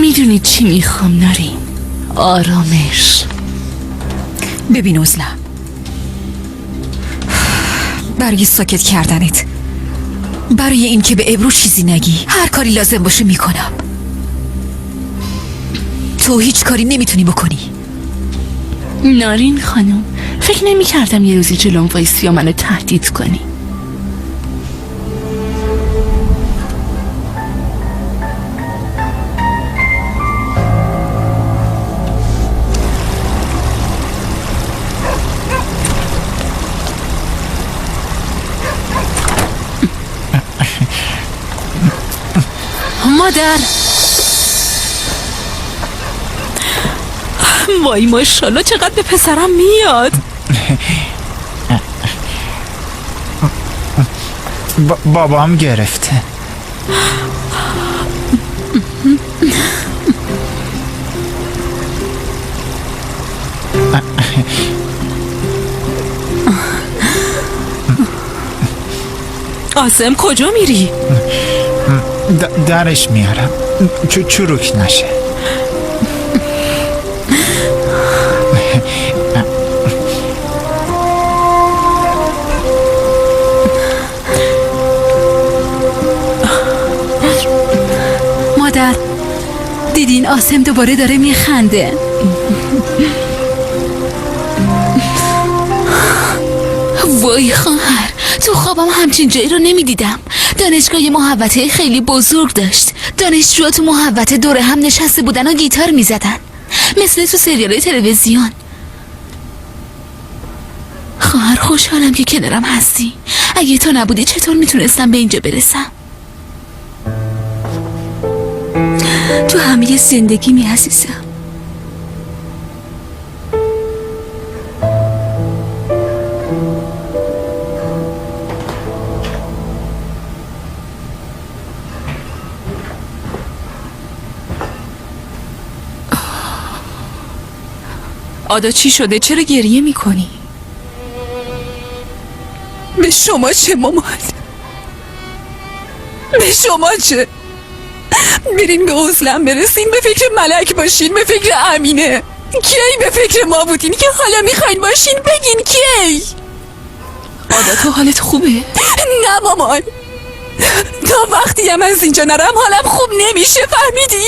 میدونی چی میخوام نارین؟ آرامش. ببین عزلم، برای ساکت کردنت، برای این که به ابرو چیزی نگی، هر کاری لازم باشه میکنم. تو هیچ کاری نمیتونی بکنی. نارین خانم، فکر نمی کردم یه روزی جلوم وایسی یا منو تهدید کنی. مادر، وای ماشالله چقدر به پسرم میاد. بابام گرفته. آسم کجا میری؟ درش میارم چروک نشه. مادر دیدین آسم دوباره داره میخنده. وای خواهر، تو خوابم همچین جایی رو نمیدیدم. دانشگاه محوطه خیلی بزرگ داشت. دانشجوها تو محوطه دور هم نشسته بودن و گیتار میزدن، مثل تو سریال تلویزیون. خواهر خوشحالم که کنارم هستی. اگه تو نبودی چطور میتونستم به اینجا برسم؟ تو همه زندگی می عزیزم. آدا چی شده؟ چرا گریه میکنی؟ به شما چه مامان؟ به شما چه؟ برین به عزلم برسین، به فکر ملک باشین، به فکر امینه. کی به فکر ما بودین که حالا میخواین باشین؟ بگین کی؟ آدا تو حالت خوبه؟ نه مامان، تا وقتی هم از اینجا نرم حالم خوب نمیشه، فهمیدی؟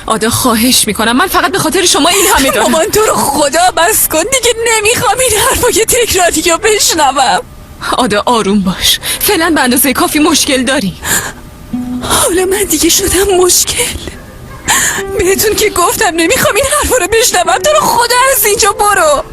آدا خواهش میکنم، من فقط به خاطر شما این همه دارم. مامان تو رو خدا بس کن دیگه، نمیخوام این حرفای تکراری رو بشنوم. آدا آروم باش، فعلا به اندازه کافی مشکل داری. حالا من دیگه شدم مشکل؟ بهتون که گفتم نمیخوام این حرفا رو بشنوم. تو رو خدا از اینجا برو.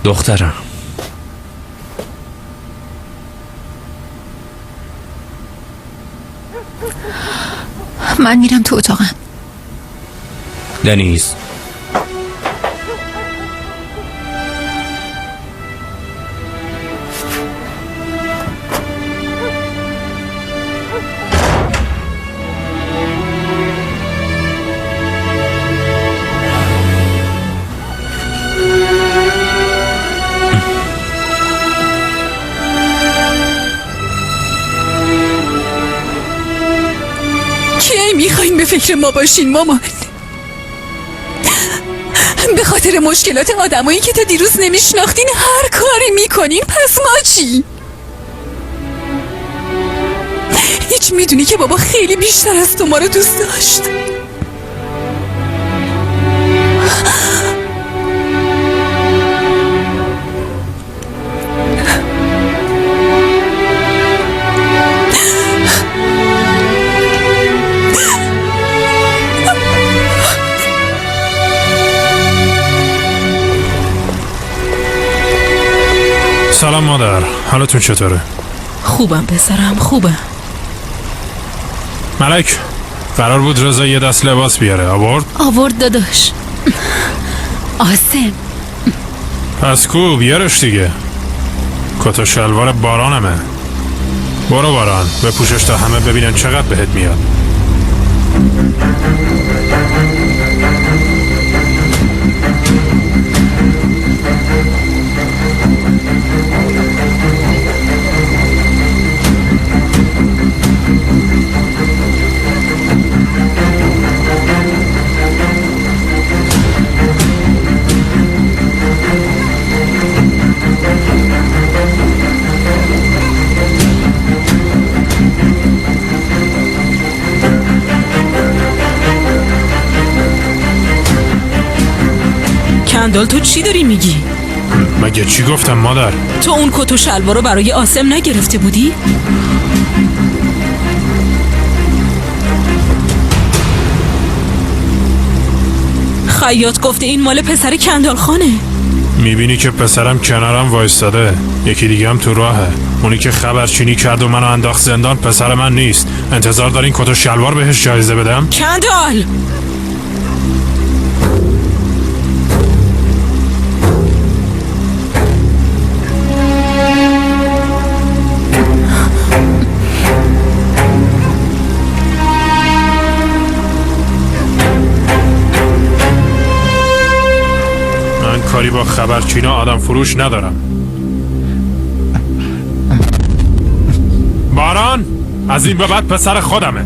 دخترم، من میرم تو اتاقم. دنیز، میخواین به فکر ما باشین مامان؟ به خاطر مشکلات آدمایی که تا دیروز نمیشناختین هر کاری میکنین، پس ما چی؟ هیچ میدونی که بابا خیلی بیشتر از تو ما رو دوست داشت. سلام مادر، حالتون چطوره؟ خوبم پسرم، خوبم. ملک، قرار بود رضا یه دست لباس بیاره، آورد داداش. آسم پس کو بیارش دیگه. کت و شلوار بارانمه. برو باران، بپوشش تا همه ببینن چقدر بهت میاد. کندال تو چی داری میگی؟ مگه چی گفتم مادر؟ تو اون کت و شلوار رو برای آسم نگرفته بودی؟ خیاط گفته این مال پسر کندال خانه. میبینی که پسرم کنارم وایستاده، یکی دیگه هم تو راهه. اونی که خبرچینی کرد و منو انداخت زندان پسر من نیست. انتظار دارین کت و شلوار بهش جایزه بدم؟ کندال! کاری با خبرچینا آدم فروش ندارم. باران، از این به بعد پسر خودمه.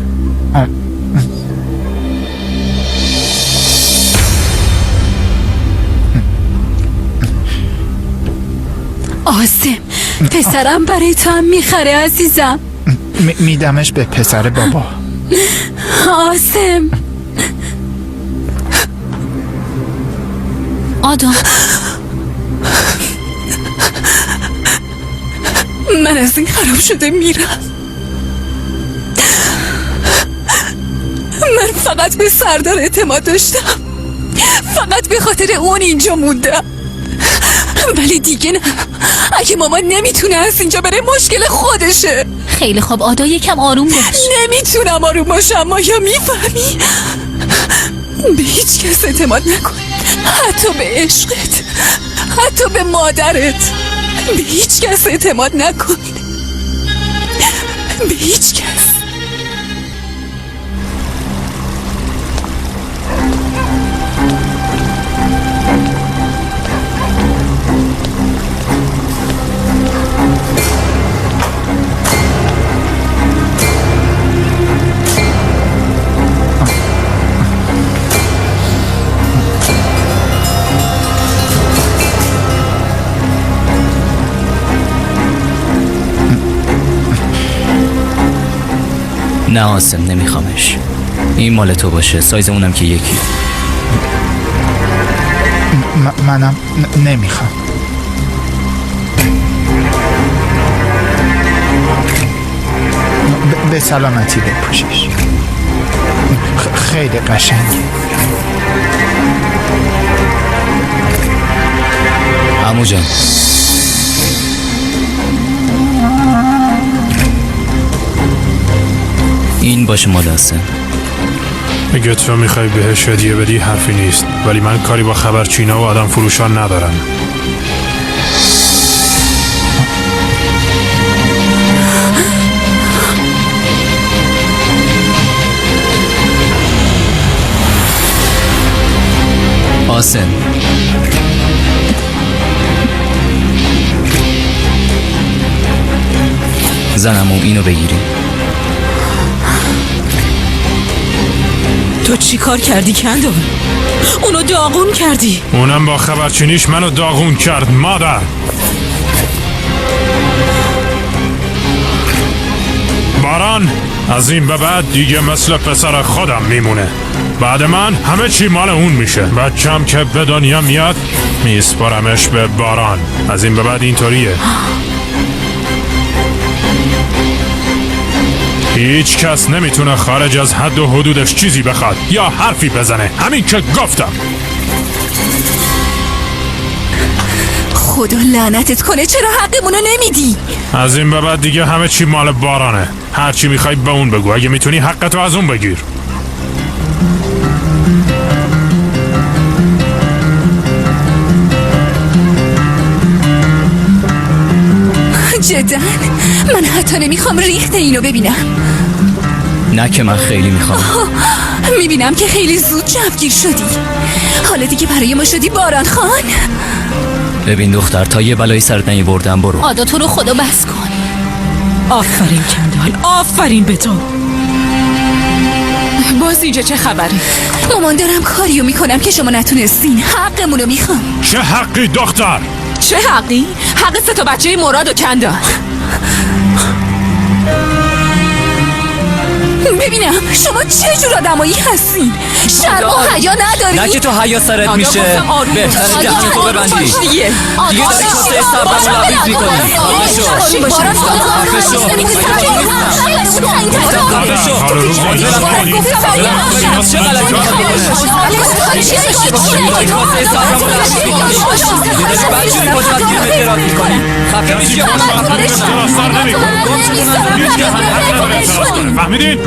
آسم پسرم برای تو هم میخره عزیزم. میدمش به پسر بابا. آسم آدم من از این خراب شده میرم. من فقط به سردار اعتماد داشتم، فقط به خاطر اون اینجا موندم، ولی دیگه نه. اگه مامان نمیتونه از اینجا بره مشکل خودشه. خیلی خوب آدا یکم آروم باش. نمیتونم آروم باشم مایا، میفهمی؟ به هیچ کس اعتماد نکن، حتی به عشقت، حتی به مادرت. به هیچ کس اعتماد نکن، به هیچ کس. نه آسم نمیخوامش. این مال تو باشه، سایز اونم که یکی. منم نمیخوام. به سلامتی بپوشش، خیلی قشنگه. عمو جان این باشه مال آسم. اگه تو میخوای بهش هدیه بدی حرفی نیست، ولی من کاری با خبرچینا و آدم فروشان ندارم. آسم زنمو اینو بگیری. تو چی کار کردی کندال؟ اونو داغون کردی. اونم با خبرچینیش منو داغون کرد مادر. باران از این به بعد دیگه مثل پسر خودم میمونه. بعد من همه چی مال اون میشه. بچم که به دنیا میاد میسپارمش به باران. از این به بعد اینطوریه. هیچ کس نمیتونه خارج از حد و حدودش چیزی بخواد یا حرفی بزنه. همین که گفتم. خدا لعنتت کنه، چرا حقمونو نمیدی؟ از این به بعد دیگه همه چی مال بارانه. هر چی میخوای به اون بگو. اگه میتونی حقتو از اون بگیر. جدا من حتی نمیخوام ریخت اینو ببینم. نه که من خیلی میخوام. میبینم که خیلی زود جوگیر شدی. حالا دیگه برای ما شدی باران خان. ببین دختر، تا یه بلایی سرت نیاوردم برو. آدا تو رو خدا بس کن. آفرین کندال، آفرین به تو. باز اینجا چه خبره؟ مامان دارم کاریو میکنم که شما نتونستین. حقمونو میخوام. چه حقی دختر؟ چه حقی؟ حق 3 تا بچه مراد و کندال. ببینم شما چه جور آدمایی هستین؟ شرم و حیا نداری؟ نه که تو حیا سرت میشه. بهتره دهن تو ببندی. دیگه داری کاسه صبرمون رو عویز میکنی. فهمیدین؟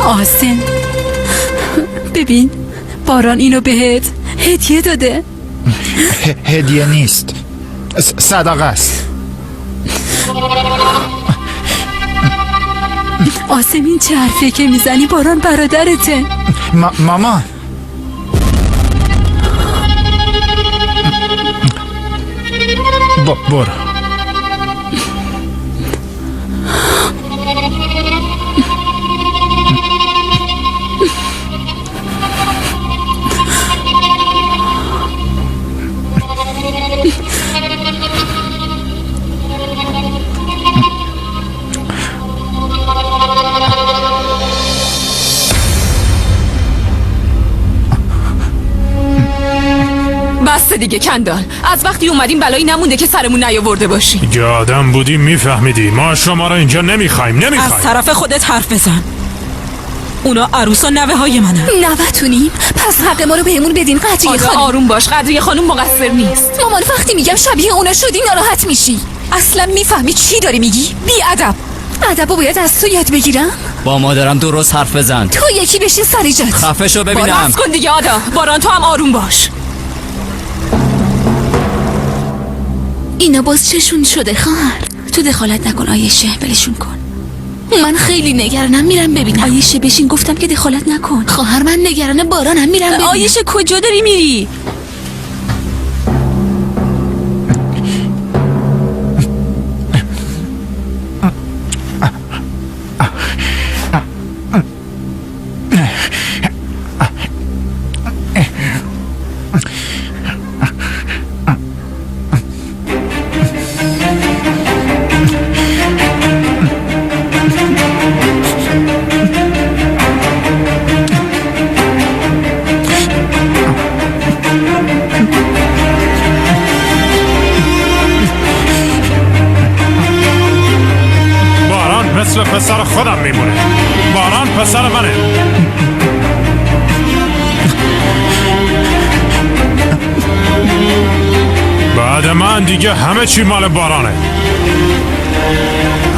آسم ببین باران اینو بهت هدیه داده. هدیه نیست، صدقه است. آسم این چه حرفیه که میزنی؟ باران برادرته. مامان برو. بس دیگه کندال، از وقتی اومدیم بلایی نمونده که سرمون نیاورده باشی. دیگه آدم بودی میفهمیدی ما شما را اینجا نمیخوایم. از طرف خودت حرف بزن. اونا عروس و نوه های منن. نوه‌تونیم؟ پس حق ما رو بهمون بدین قدریه خانم. آروم باش، قدریه خانم مقصر نیست. مامان وقتی میگم شبیه اونا شدی ناراحت میشی. اصلا میفهمی چی داری میگی؟ بی ادب. ادبو باید از تو یاد بگیرم. با مادرم درست حرف بزن. تو یکی بشین سر جات. خفه شو ببینم. بس کن دیگه آدا. باران تو هم آروم باش. اینا باز چشون شده خواهر؟ تو دخالت نکن آیشه، ولشون کن. من خیلی نگرانم، میرم ببینم. آیشه بشین، گفتم که دخالت نکن. خواهر من نگرانه، بارانم، میرم ببینم. آیشه کجا داری میری؟ مثل پسر خودم میمونه. باران پسر منه. بعد من دیگه همه چی مال بارانه.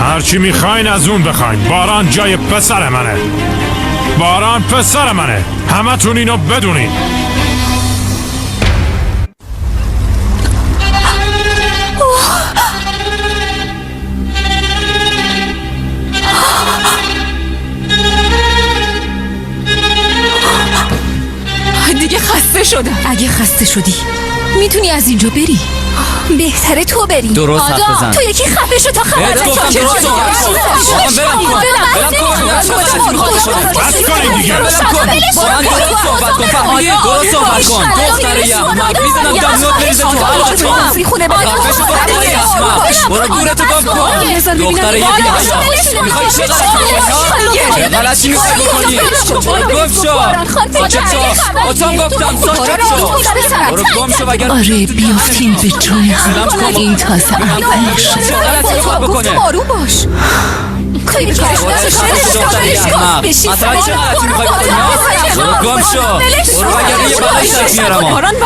هرچی میخواین از اون بخواین. باران جای پسر منه. باران پسر منه. همه تون اینو بدونین. دیگه خسته شدم. اگه خسته شدی میتونی از اینجا بری. بهتره تو بری. درست حرف بزن. تو یکی خفه شو تا خبر درست کن. درست صحبت کن. دختر یحمق میزنم دمیات بریزه تو حلقتون. برو گورتو گم کن. دختر یحمق میخوای چه غلطی میخوای بکنی؟ برو گم شو. ساکت شو. اتام گفتم ساکت شو. برو گم شو وگر. آره بیافتیم به جون هم. این تازه اولش. آروم باش. خیلی برو گم شو. برو وگرنه یه بلایی سرت میارم.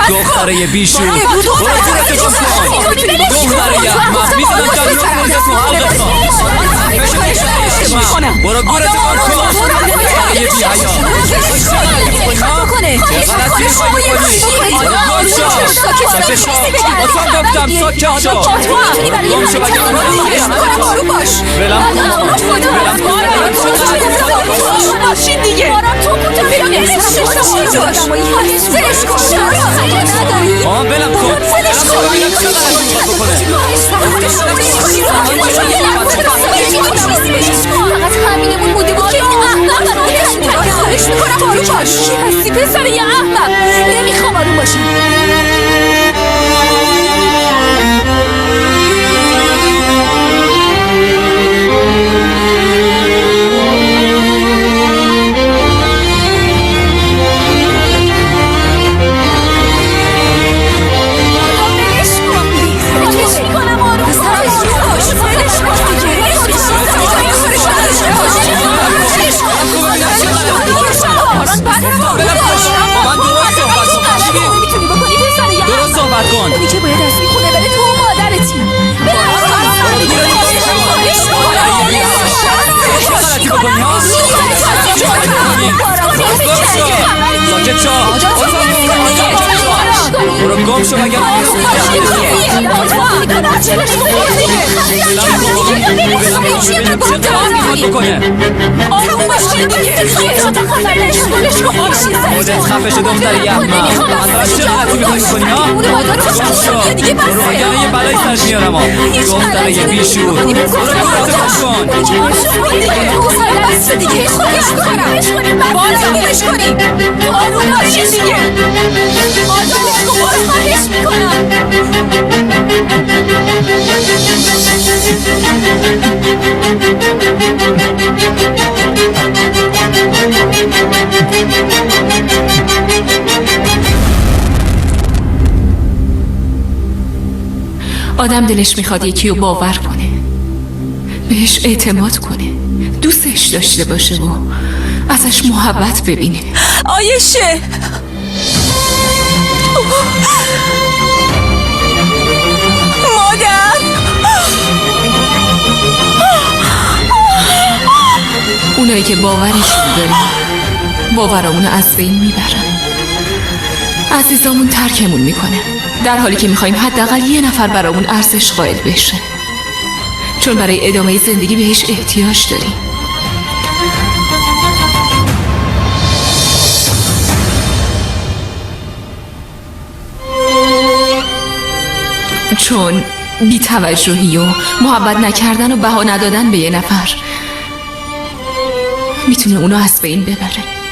دختره بیشور. برو گورتو گم کن. دختره یحمق میزنم دمیات بریزه تو حلقتون. برو گورتو گم کن. یه بی حیا. غلطی میخوای بکنی. برو گم شو. ساکت شو. اتام گفتم ساکت شو. گم شو آروم باش. ولم کن. ماشین دیگه. آه ولم کن. فقط همینمون بوده بود که خواهش میکنم آروم باش. چی هستی پسر یه احمق؟ نمیخوام آروم باشم. درست صحبت کن. اونی که باید از میخونه بره تو مادرتی. ساکت شو. برو گم شو مگر موزت خفه شو دختر یحمق. از چه غلطی میخوای کنی ها؟ گم شو. برو وگرنه یه بلایی سرت میارم ها. دختر یه بیشور. برو گورتو گم کن. دیگه خودش کنم بازمونش کنیم. آروم باشین دیگه. آرومش کن. خواهش میکنم. آدم دلش میخواد یکی رو باور کنه، بهش اعتماد کنه، دوستش داشته باشه و ازش محبت ببینه. آیشه مادر، اونایی که باورشون داریم باورامونو از بین میبرن. عزیزامون ترکمون میکنه در حالی که میخوایم حداقل یه نفر برامون ارزش قائل بشه، چون برای ادامه زندگی بهش احتیاج داریم. چون بی‌توجهی و محبت نکردن و بها ندادن به یه نفر میتونه اونو از بین ببره.